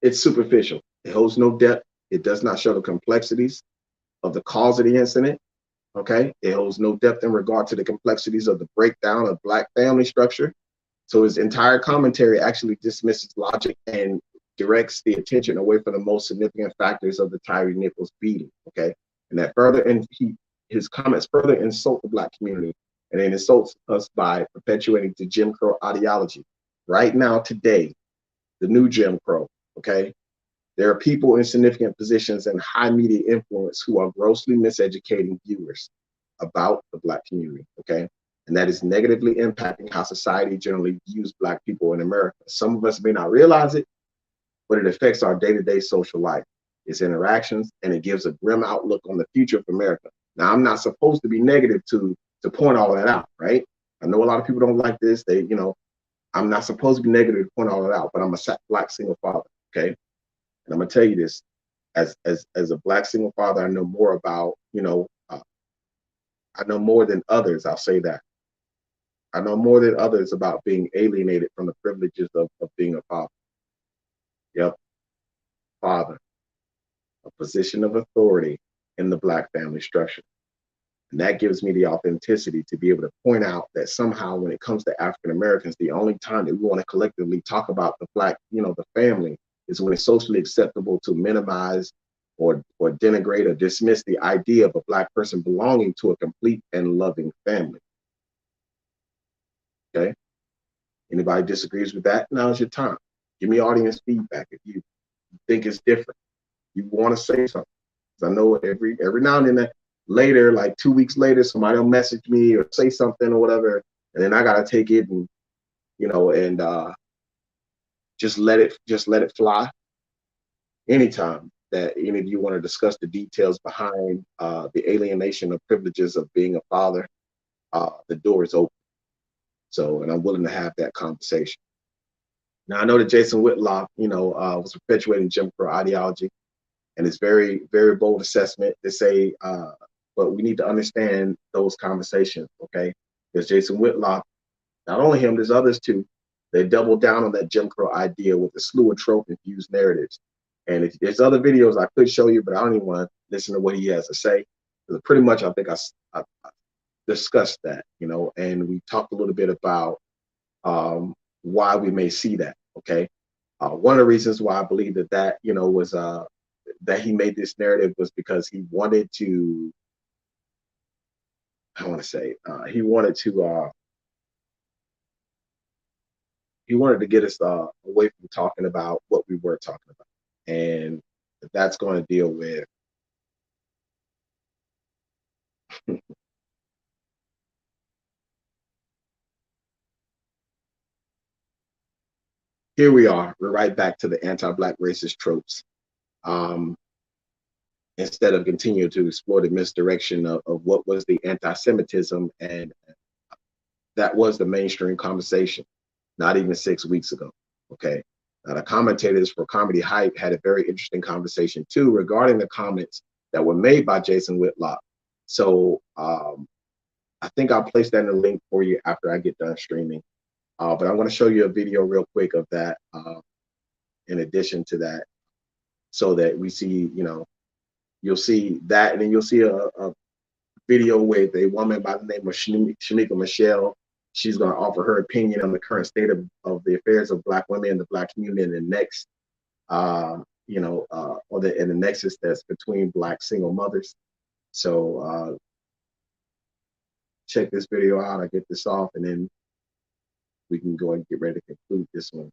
It's superficial. It holds no depth. It does not show the complexities of the cause of the incident. Okay. It holds no depth in regard to the complexities of the breakdown of Black family structure. So his entire commentary actually dismisses logic and directs the attention away from the most significant factors of the Tyre Nichols beating. Okay. And his comments further insult the Black community, and it insults us by perpetuating the Jim Crow ideology. Right now, today, the new Jim Crow, okay? There are people in significant positions and high media influence who are grossly miseducating viewers about the Black community, okay? And that is negatively impacting how society generally views Black people in America. Some of us may not realize it, but it affects our day-to-day social life, its interactions, and it gives a grim outlook on the future of America. Now, I'm not supposed to be negative to point all that out, right? I know a lot of people don't like this. I'm not supposed to be negative to point all that out, but I'm a Black single father, okay? And I'm gonna tell you this, as a Black single father, I know more about, I know more than others, I'll say that. I know more than others about being alienated from the privileges of being a father. Yep, father, a position of authority in the Black family structure. And that gives me the authenticity to be able to point out that somehow when it comes to African Americans, the only time that we want to collectively talk about the Black, the family, is when it's socially acceptable to minimize or denigrate or dismiss the idea of a Black person belonging to a complete and loving family. Okay? Anybody disagrees with that? Now's your time. Give me audience feedback if you think it's different. You want to say something. Because I know every now and then later, like 2 weeks later, somebody will message me or say something or whatever, and then I gotta take it and just let it fly. Anytime that any of you want to discuss the details behind the alienation of privileges of being a father, the door is open. So, and I'm willing to have that conversation. Now, I know that Jason Whitlock, was perpetuating Jim Crow ideology, and it's very, very bold assessment to say, but we need to understand those conversations, okay? Because Jason Whitlock, not only him, there's others too, they double down on that Jim Crow idea with a slew of trope-infused narratives. And if there's other videos I could show you, but I don't even want to listen to what he has to say. Because pretty much, I think I discussed that, and we talked a little bit about why we may see that, okay? One of the reasons why I believe that was that he made this narrative was because he wanted to, I want to say, he wanted to get us away from talking about what we were talking about, and that's going to deal with. Here we are. We're right back to the anti-black racist tropes. Um, Instead of continuing to explore the misdirection of what was the anti-Semitism, and that was the mainstream conversation, not even 6 weeks ago. Okay. Now, the commentators for Comedy Hype had a very interesting conversation too regarding the comments that were made by Jason Whitlock. So I think I'll place that in a link for you after I get done streaming. But I'm going to show you a video real quick of that in addition to that, so that we see, you'll see that, and then you'll see a video with a woman by the name of Shanika Michelle. She's going to offer her opinion on the current state of the affairs of Black women in the Black community and the next, or in the nexus that's between Black single mothers. So check this video out. I get this off, and then we can go and get ready to conclude this one.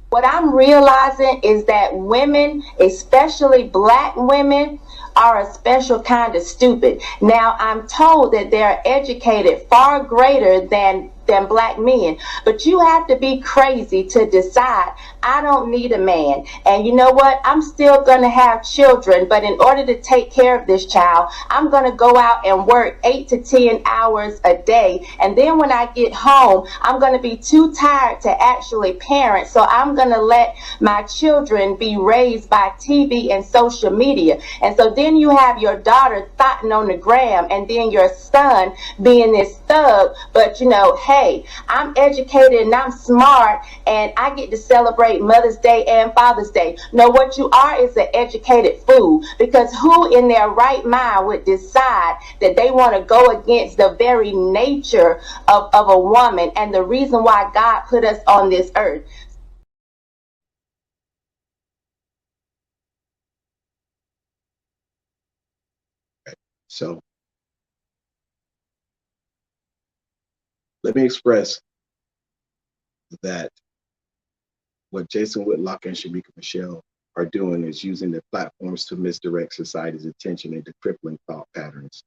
What I'm realizing is that women, especially Black women, are a special kind of stupid. Now, I'm told that they're educated far greater than Black men, but you have to be crazy to decide, I don't need a man. And you know what? I'm still going to have children, but in order to take care of this child, I'm going to go out and work 8 to 10 hours a day. And then when I get home, I'm going to be too tired to actually parent. So I'm going to let my children be raised by TV and social media. And so then you have your daughter thotting on the gram, and then your son being this thug. But hey, I'm educated and I'm smart, and I get to celebrate Mother's Day and Father's Day. No, what you are is an educated fool, because who in their right mind would decide that they want to go against the very nature of a woman and the reason why God put us on this earth? So let me express that what Jason Whitlock and Shamika Michelle are doing is using their platforms to misdirect society's attention into crippling thought patterns.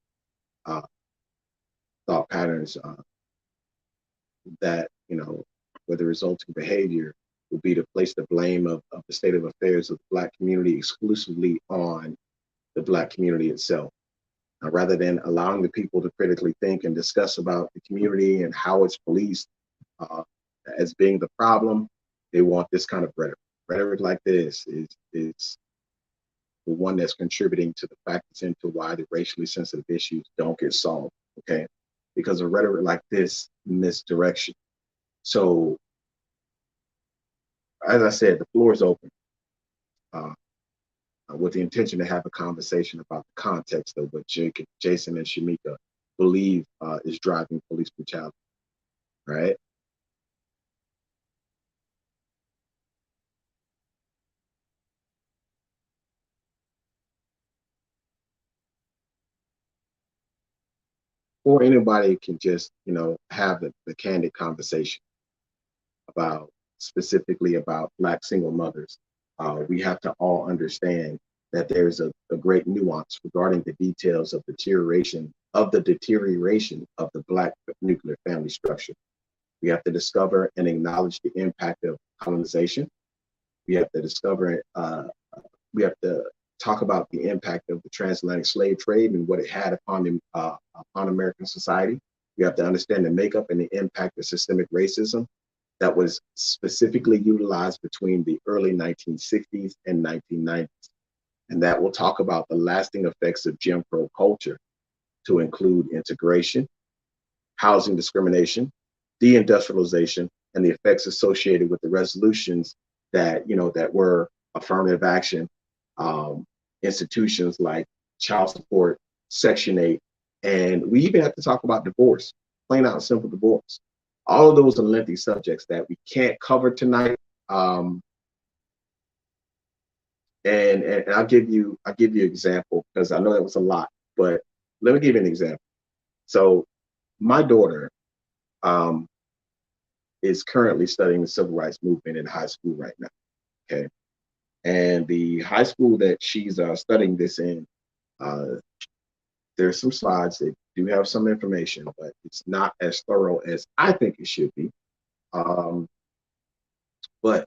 That, where the resulting behavior will be to place the blame of the state of affairs of the Black community exclusively on the Black community itself. Rather than allowing the people to critically think and discuss about the community and how it's policed as being the problem, they want this kind of rhetoric. Rhetoric like this is the one that's contributing to the factors into why the racially sensitive issues don't get solved, okay? Because of rhetoric like this misdirection. So, as I said, the floor is open with the intention to have a conversation about the context of what Jason and Shamika believe is driving police brutality, right? Or anybody can just, have the candid conversation about specifically about Black single mothers. We have to all understand that there's a great nuance regarding the details of deterioration of the Black nuclear family structure. We have to discover and acknowledge the impact of colonization. We have to discover, we have to talk about the impact of the transatlantic slave trade and what it had upon American society. We have to understand the makeup and the impact of systemic racism that was specifically utilized between the early 1960s and 1990s. And that will talk about the lasting effects of Jim Crow culture, to include integration, housing discrimination, deindustrialization, and the effects associated with the resolutions that, that were affirmative action institutions like child support, Section 8, and we even have to talk about divorce, plain out simple divorce. All of those are lengthy subjects that we can't cover tonight. Um, and I'll give you an example because I know that was a lot, but let me give you an example. So my daughter um, is currently studying the civil rights movement in high school right now. Okay, and the high school that she's studying this in, uh, there's some slides that do have some information, but it's not as thorough as I think it should be. Um, but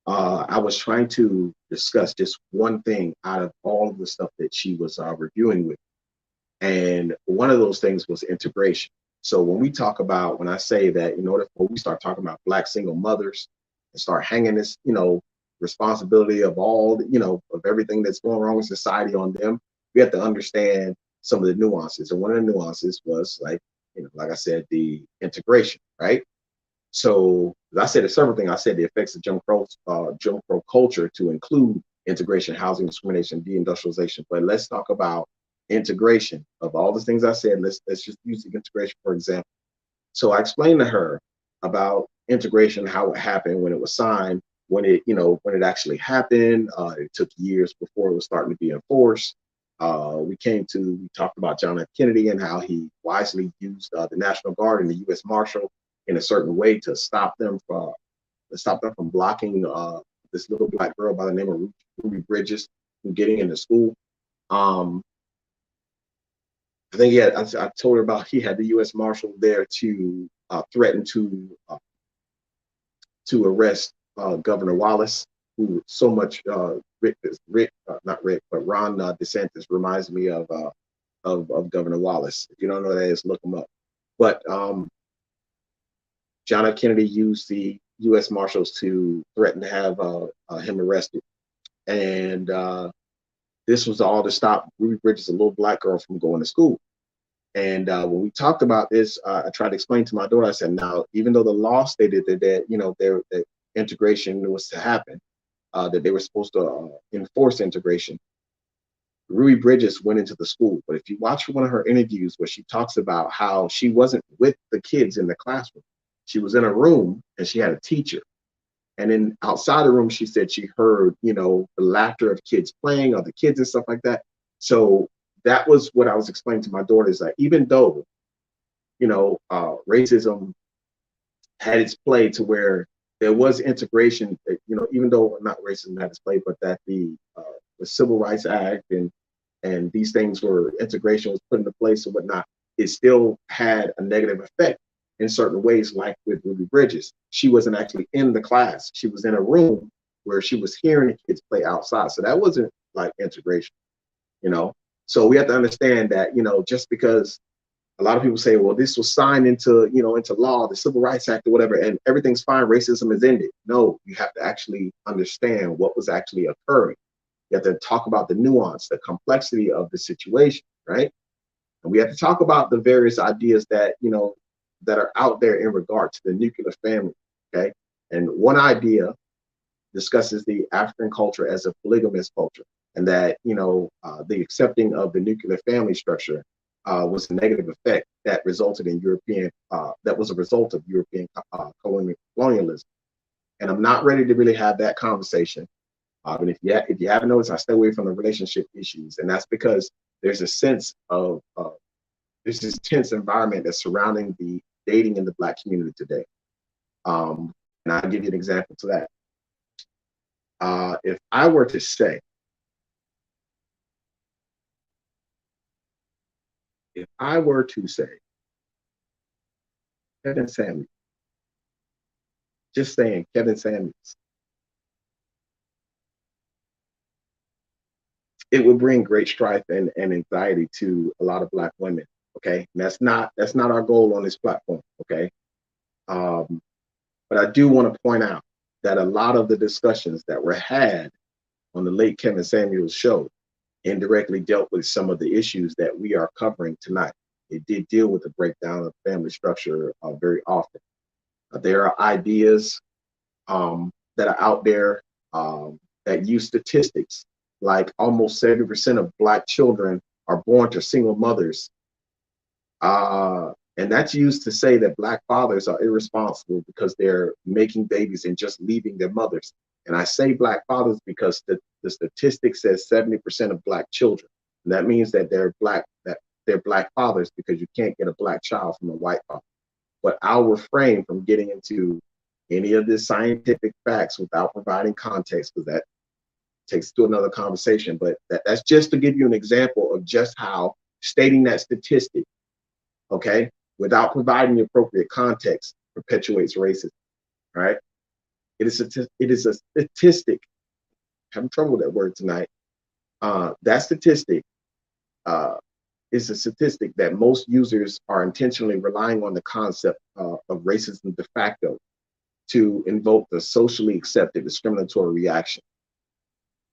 I was trying to discuss just one thing out of all of the stuff that she was reviewing with. And one of those things was integration. So when I say that in order for we start talking about Black single mothers and start hanging this, responsibility of all, of everything that's going wrong in society on them, we have to understand some of the nuances. And one of the nuances was like I said, the integration, right? So as I said, there's several things. I said the effects of Jim Crow culture to include integration, housing discrimination, deindustrialization. But let's talk about integration of all the things I said. Let's just use the integration for example. So I explained to her about integration, how it happened, when it was signed, when it actually happened. It took years before it was starting to be enforced. We talked about John F. Kennedy and how he wisely used the National Guard and the U.S. Marshal in a certain way to stop them from blocking this little Black girl by the name of Ruby Bridges from getting into school. Um, I think I told her about he had the U.S. Marshal there to threaten to arrest Governor Wallace, who so much not Rick, but Ron DeSantis reminds me of Governor Wallace. If you don't know who that is, look him up. But John F. Kennedy used the U.S. Marshals to threaten to have him arrested, and this was all to stop Ruby Bridges, a little Black girl, from going to school. And when we talked about this, I tried to explain to my daughter. I said, now, even though the law stated that that integration was to happen, that they were supposed to enforce integration, Ruby Bridges went into the school. But if you watch one of her interviews where she talks about how she wasn't with the kids in the classroom, she was in a room and she had a teacher. And then outside the room, she said she heard, the laughter of kids playing, other kids and stuff like that. So that was what I was explaining to my daughter, is that even though, racism had its play to where there was integration, even though not racism had its play, but that the Civil Rights Act and these things where integration was put into place and whatnot, it still had a negative effect in certain ways, like with Ruby Bridges. She wasn't actually in the class. She was in a room where she was hearing the kids play outside. So that wasn't like integration, So we have to understand that, just because a lot of people say, well, this was signed into law, the Civil Rights Act or whatever, and everything's fine, racism is ended. No, you have to actually understand what was actually occurring. You have to talk about the nuance, the complexity of the situation, right? And we have to talk about the various ideas that, that are out there in regard to the nuclear family, okay? And one idea discusses the African culture as a polygamous culture, and that, the accepting of the nuclear family structure was a negative effect that resulted in that was a result of European colonialism. And I'm not ready to really have that conversation. And if you haven't noticed, I stay away from the relationship issues, and that's because there's a sense of there's this tense environment that's surrounding the dating in the Black community today. And I'll give you an example to that. If I were to say, Kevin Samuels, just saying Kevin Samuels, it would bring great strife and anxiety to a lot of Black women. Okay, and that's not our goal on this platform. Okay, but I do want to point out that a lot of the discussions that were had on the late Kevin Samuels show indirectly dealt with some of the issues that we are covering tonight. It did deal with the breakdown of family structure very often. There are ideas that are out there that use statistics like almost 70% of Black children are born to single mothers. And that's used to say that Black fathers are irresponsible because they're making babies and just leaving their mothers. And I say Black fathers because the statistic says 70% of Black children. And that means that they're Black fathers because you can't get a Black child from a white father. But I'll refrain from getting into any of this scientific facts without providing context, because that takes to another conversation. But that's just to give you an example of just how stating that statistic, okay, without providing the appropriate context, perpetuates racism. Right? It is a statistic. I'm having trouble with that word tonight. That statistic is a statistic that most users are intentionally relying on the concept of racism de facto to invoke the socially accepted discriminatory reaction.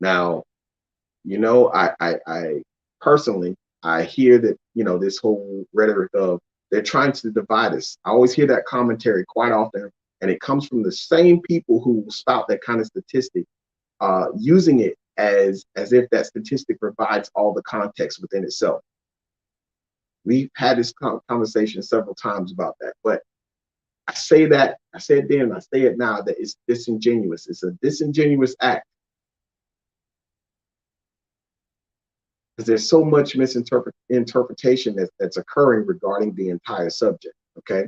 Now, you know, I personally, I hear that, you know, this whole rhetoric of they're trying to divide us. I always hear that commentary quite often, and it comes from the same people who spout that kind of statistic, using it as if that statistic provides all the context within itself. We've had this conversation several times about that, but I say it then, I say it now, that it's disingenuous. It's a disingenuous act because there's so much misinterpretation that's occurring regarding the entire subject. Okay.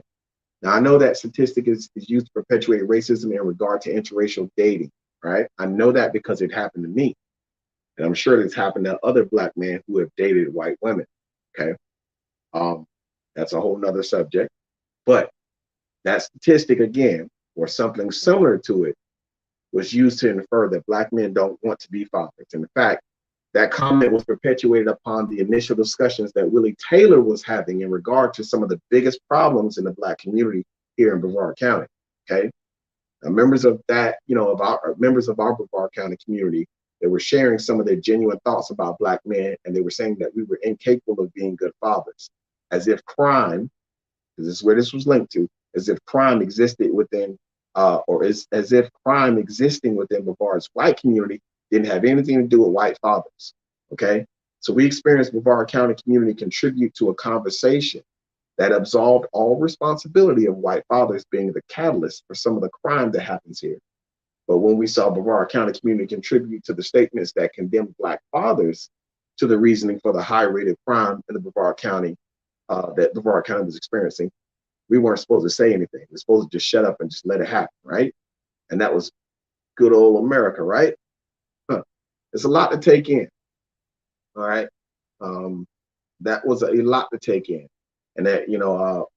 Now, I know that statistic is used to perpetuate racism in regard to interracial dating, right? I know that because it happened to me. And I'm sure it's happened to other Black men who have dated white women. Okay. That's a whole nother subject. But that statistic, again, or something similar to it, was used to infer that Black men don't want to be fathers. And in fact, that comment was perpetuated upon the initial discussions that Willie Taylor was having in regard to some of the biggest problems in the Black community here in Brevard County. Okay. Now, members of that, you know, members of our Brevard County community, they were sharing some of their genuine thoughts about Black men, and they were saying that we were incapable of being good fathers, as if crime, because this is where this was linked to, as if crime existed within, as if crime existing within Brevard's white community didn't have anything to do with white fathers. Okay, so we experienced Brevard County community contribute to a conversation that absolved all responsibility of white fathers being the catalyst for some of the crime that happens here. But when we saw Brevard County community contribute to the statements that condemned Black fathers to the reasoning for the high rate of crime in the Brevard County that Brevard County was experiencing, we weren't supposed to say anything. We're supposed to just shut up and just let it happen, right? And that was good old America, right? It's a lot to take in, all right? That was a lot to take in. And that, you know,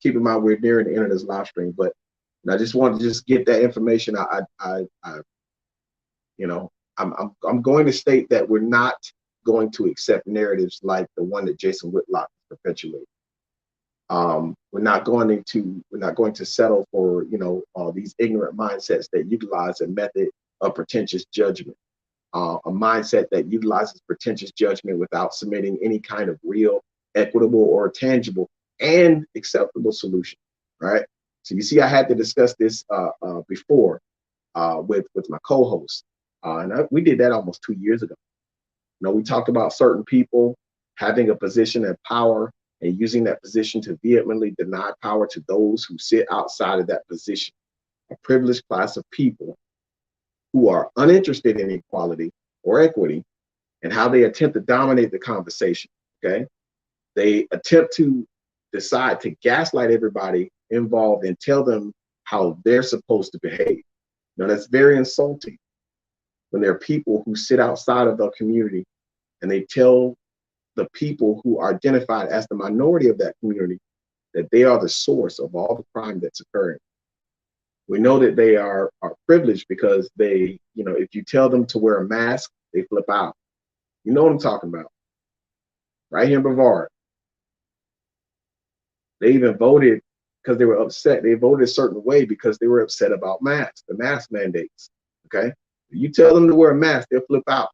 keep in mind we're nearing the end of this live stream, but I just wanted to just get that information. You know, I'm going to state that we're not going to accept narratives like the one that Jason Whitlock perpetuated. We're not going to settle for, you know, these ignorant mindsets that utilize a method of pretentious judgment, a mindset that utilizes pretentious judgment without submitting any kind of real, equitable, or tangible and acceptable solution. Right. So you see, I had to discuss this before with my co-host, and we did that almost 2 years ago. You know, we talked about certain people having a position of power and using that position to vehemently deny power to those who sit outside of that position, a privileged class of people who are uninterested in equality or equity, and how they attempt to dominate the conversation. Okay, they attempt to decide to gaslight everybody involved and tell them how they're supposed to behave. Now, that's very insulting when there are people who sit outside of the community and they tell the people who are identified as the minority of that community that they are the source of all the crime that's occurring. We know that they are privileged because they, you know, if you tell them to wear a mask, they flip out. You know what I'm talking about. Right here in Brevard. They even voted because they were upset. They voted a certain way because they were upset about masks, the mask mandates. Okay. If you tell them to wear a mask, they'll flip out.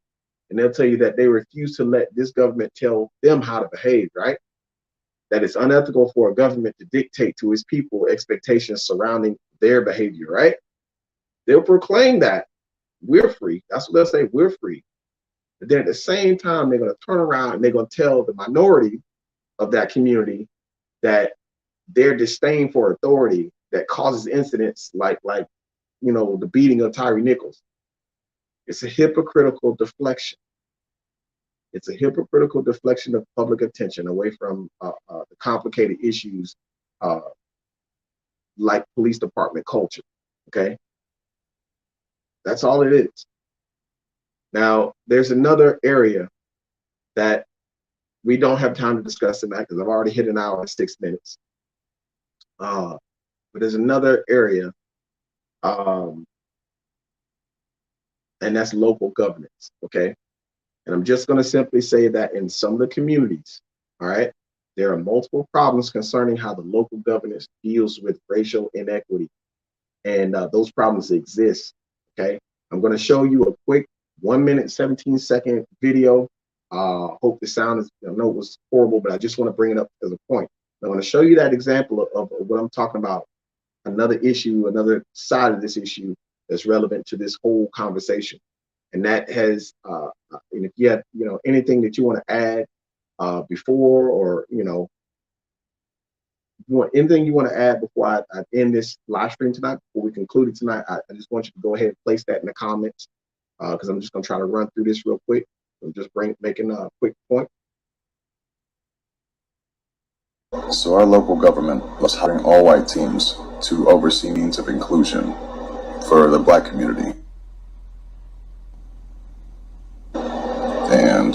And they'll tell you that they refuse to let this government tell them how to behave, right? That it's unethical for a government to dictate to its people expectations surrounding their behavior, right? They'll proclaim that, we're free. That's what they'll say, we're free. But then at the same time, they're going to turn around and they're going to tell the minority of that community that their disdain for authority that causes incidents like the beating of Tyre Nichols. It's a hypocritical deflection. It's a hypocritical deflection of public attention away from the complicated issues like police department culture. Okay, that's all it is. Now, there's another area that we don't have time to discuss tonight because I've already hit an hour and 6 minutes. But there's another area, and that's local governance. Okay, and I'm just going to simply say that in some of the communities, all right, there are multiple problems concerning how the local governance deals with racial inequity, and those problems exist. Okay, I'm going to show you a quick 1 minute, 17-second video. Hope the sound is, I know it was horrible, but I just want to bring it up as a point. I'm going to show you that example of what I'm talking about, another issue, another side of this issue that's relevant to this whole conversation. And that has, and if you have, anything that you want to add before, or, anything you want to add before I end this live stream tonight, before we conclude it tonight, I just want you to go ahead and place that in the comments, because I'm just going to try to run through this real quick. I'm just making a quick point. So our local government was hiring all white teams to oversee means of inclusion for the black community. And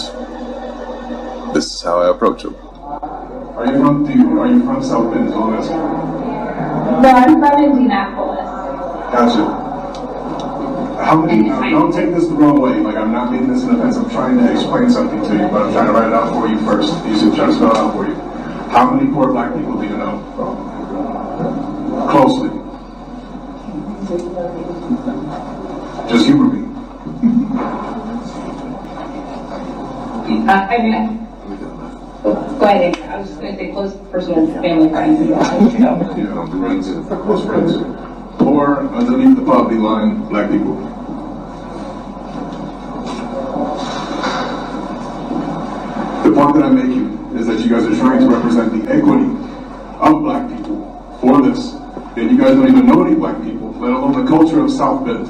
this is how I approach them. Are you from South Bend? No, I'm from Indianapolis. Gotcha. How many, don't take this the wrong way, like I'm not making this an offense, I'm trying to explain something to you, but I'm trying to write it out for you first. You should try to spell it out for you. How many poor black people do you know? Closely. Just humor me. Go ahead. I was just going to say close personal family friends. Close friends. Or underneath the poverty line, black people. The point that I'm making is that you guys are trying to represent the equity of black people for this, and you guys don't even know any black people, let alone the culture of South Bend.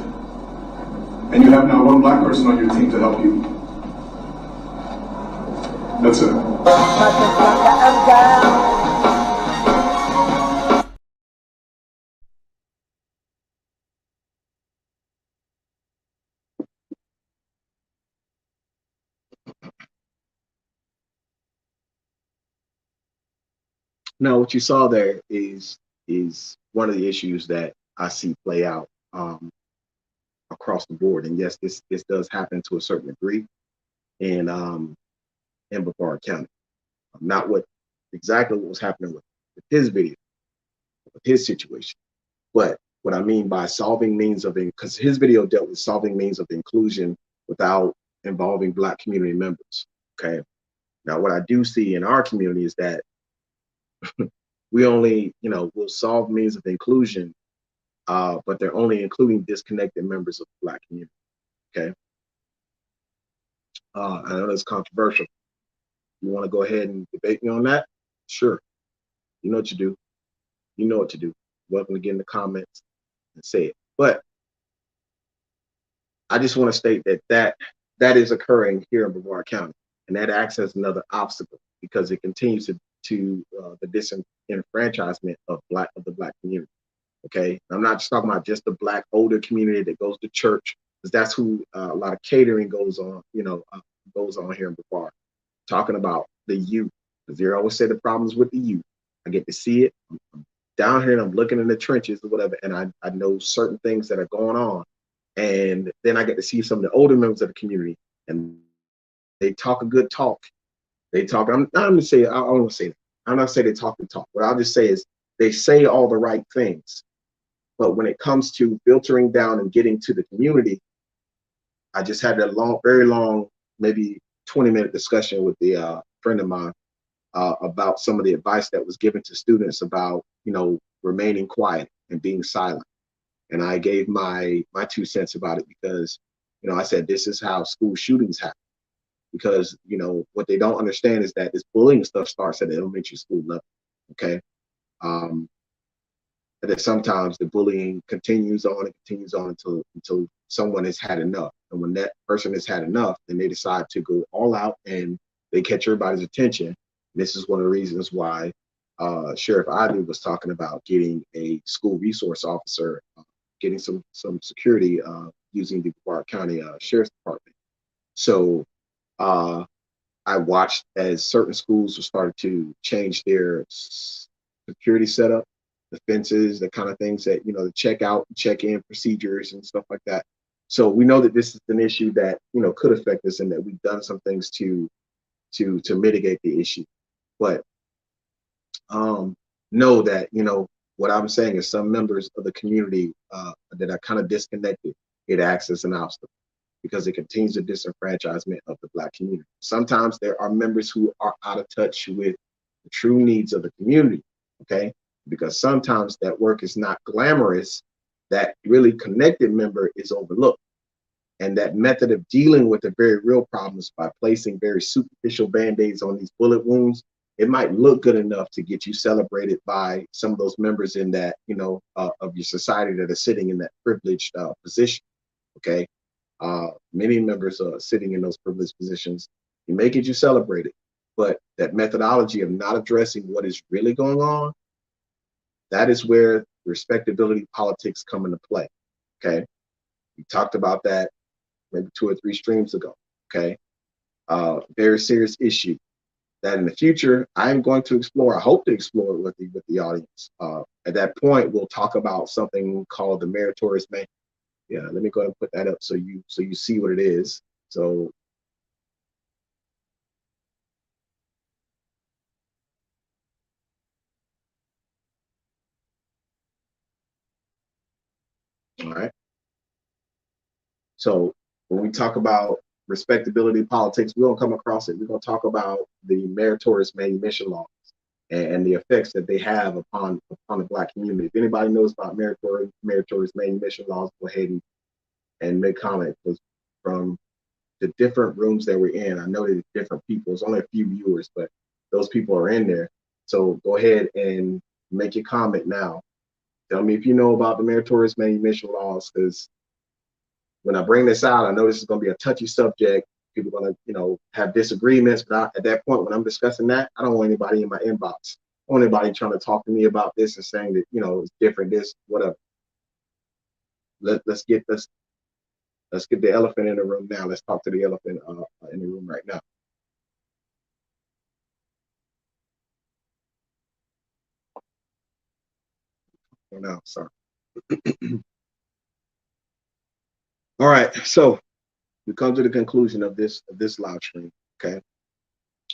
And you have now one black person on your team to help you. That's it. Now, what you saw there is one of the issues that I see play out across the board. And yes, this does happen to a certain degree in Brevard County. Not exactly what was happening with his video, with his situation, but what I mean by solving means of, because his video dealt with solving means of inclusion without involving black community members. Okay. Now, what I do see in our community is that we only, we'll solve means of inclusion, but they're only including disconnected members of the black community. Okay. I know that's controversial. You want to go ahead and debate me on that? Sure. You know what you do. You know what to do. Welcome to get in the comments and say it. But I just want to state that is occurring here in Brevard County, and that acts as another obstacle because it continues to the disenfranchisement of the black community. Okay, I'm not just talking about just the black older community that goes to church, because that's who a lot of catering goes on. Goes on here in Brevard. Talking about the youth, because they always say the problems with the youth. I get to see it. I'm down here and I'm looking in the trenches or whatever, and I know certain things that are going on. And then I get to see some of the older members of the community, and they talk a good talk. They talk. I'm not going to say. I don't want to say that. I'm not saying they talk the talk. What I'll just say is they say all the right things. But when it comes to filtering down and getting to the community, I just had that very long, maybe 20-minute discussion with the friend of mine about some of the advice that was given to students about, remaining quiet and being silent. And I gave my 2 cents about it because, I said, this is how school shootings happen. Because, what they don't understand is that this bullying stuff starts at the elementary school level. Okay. And that sometimes the bullying continues on and continues on until someone has had enough. And when that person has had enough, then they decide to go all out and they catch everybody's attention. And this is one of the reasons why Sheriff Ivey was talking about getting a school resource officer, getting some security using the Broward County Sheriff's Department. So I watched as certain schools started to change their security setup, the fences, the kind of things that, the check out, check in procedures and stuff like that. So we know that this is an issue that, could affect us and that we've done some things to mitigate the issue. But know that, what I'm saying is some members of the community that are kind of disconnected, it acts as an obstacle because it continues the disenfranchisement of the Black community. Sometimes there are members who are out of touch with the true needs of the community, okay? Because sometimes that work is not glamorous, that really connected member is overlooked. And that method of dealing with the very real problems by placing very superficial band-aids on these bullet wounds, it might look good enough to get you celebrated by some of those members in that, of your society that are sitting in that privileged position, okay? Many members are sitting in those privileged positions. You may get you celebrated, but that methodology of not addressing what is really going on, that is where respectability politics come into play, okay? We talked about that maybe 2 or 3 streams ago, okay? Very serious issue that in the future, I'm going to explore, I hope to explore with the audience. At that point, we'll talk about something called the meritorious man. Yeah, let me go ahead and put that up so you see what it is. So all right. So when we talk about respectability politics, we don't come across it. We're going to talk about the meritorious manumission laws and the effects that they have upon the Black community. If anybody knows about meritorious manumission laws, go ahead and make comment. Because from the different rooms that we're in, I know there's different people. It's only a few viewers, but those people are in there. So go ahead and make your comment now. Tell me if you know about the meritorious manumission laws, because when I bring this out, I know this is going to be a touchy subject. People are going to, have disagreements. But at that point, when I'm discussing that, I don't want anybody in my inbox. I don't want anybody trying to talk to me about this and saying that, it's different, this, whatever. Let's get the elephant in the room now. Let's talk to the elephant in the room right now. Oh, no, sorry. All right, so we come to the conclusion of this live stream. Okay.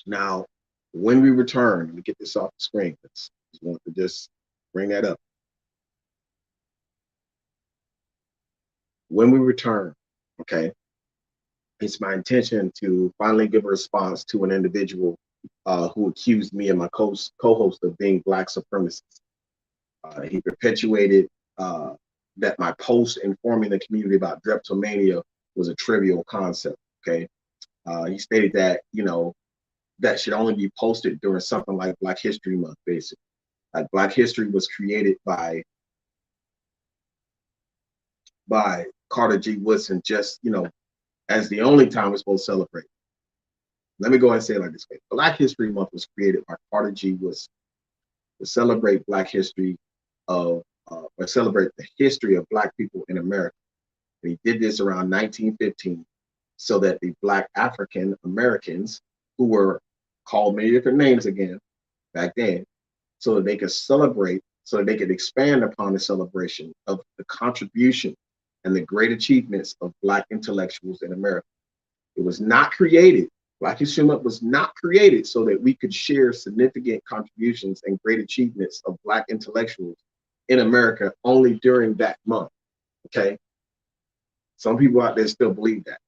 Now, when we return, let me get this off the screen. Just want to just bring that up. When we return, okay, it's my intention to finally give a response to an individual who accused me and my co-host of being Black supremacists. He perpetuated that my post informing the community about Dreptomania was a trivial concept, okay? He stated that, that should only be posted during something like Black History Month, basically. Like Black history was created by Carter G. Woodson just, as the only time we're supposed to celebrate. Let me go ahead and say it like this way. Black History Month was created by Carter G. Woodson to celebrate Black history or celebrate the history of Black people in America. And he did this around 1915 so that the Black African Americans, who were called many different names again back then, so that they could celebrate, so that they could expand upon the celebration of the contribution and the great achievements of Black intellectuals in America. It was not created, Black History Month was not created so that we could share significant contributions and great achievements of Black intellectuals in America only during that month, okay? Some people out there still believe that,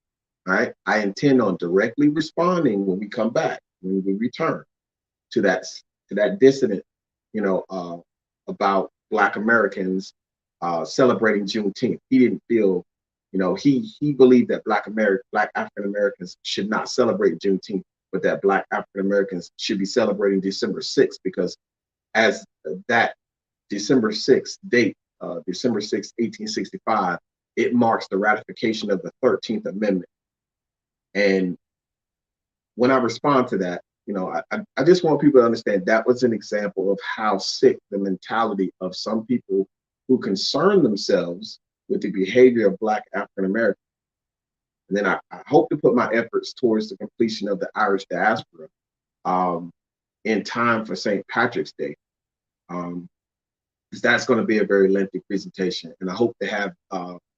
all right? I intend on directly responding when we come back, when we return to that dissident, about Black Americans celebrating Juneteenth. He didn't feel, he believed that Black African Americans should not celebrate Juneteenth, but that Black African Americans should be celebrating December 6th, because as that December 6th date, December 6th, 1865, it marks the ratification of the 13th Amendment. And when I respond to that, I just want people to understand that was an example of how sick the mentality of some people who concern themselves with the behavior of Black African Americans. And then I hope to put my efforts towards the completion of the Irish diaspora in time for St. Patrick's Day. Because that's going to be a very lengthy presentation. And I hope to have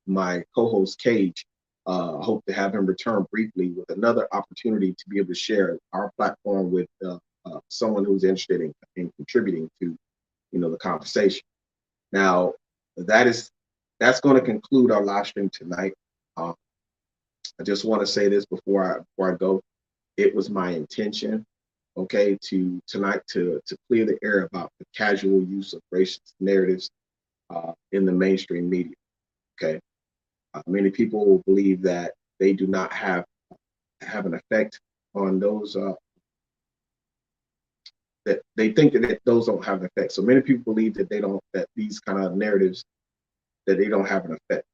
my co-host Cage, I hope to have him return briefly with another opportunity to be able to share our platform with someone who's interested in contributing to, the conversation. Now, that's going to conclude our live stream tonight. I just want to say this before I go. It was my intention, okay, tonight to clear the air about the casual use of racist narratives in the mainstream media. Okay, many people will believe that they do not have an effect on those. That they think that those don't have an effect. So many people believe that that these kind of narratives, that they don't have an effect.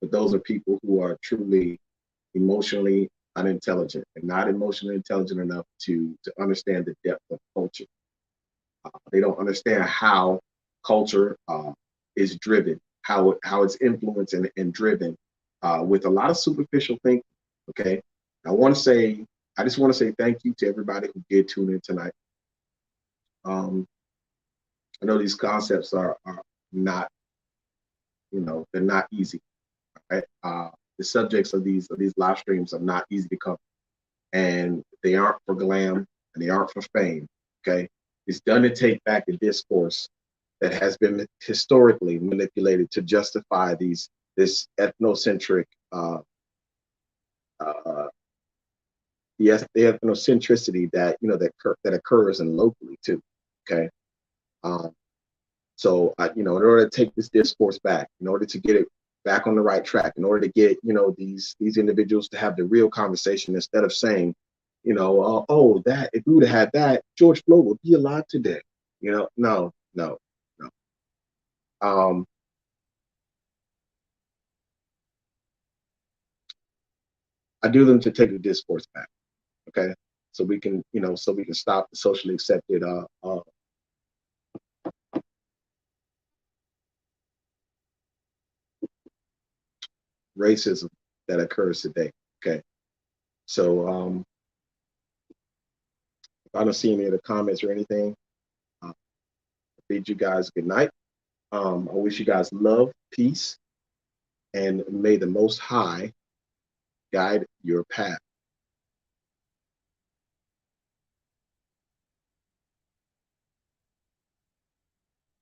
But those are people who are truly emotionally unintelligent and not emotionally intelligent enough to understand the depth of culture. They don't understand how culture is driven, how it's influenced and driven with a lot of superficial thinking. Okay, I just want to say thank you to everybody who did tune in tonight. I know these concepts are not, they're not easy. Right? The subjects of these live streams are not easy to cover, and they aren't for glam and they aren't for fame. Okay, it's done to take back the discourse that has been historically manipulated to justify this ethnocentric, the ethnocentricity that that occurs in locally too. Okay, so in order to take this discourse back, in order to get it back on the right track, in order to get these individuals to have the real conversation instead of saying, oh, that if we would have had that, George Floyd would be alive today. No. I do them to take the discourse back, okay? So we can, stop the socially accepted racism that occurs today, okay? So if I don't see any of the comments or anything, I bid you guys good night. I wish you guys love, peace, and may the Most High guide your path.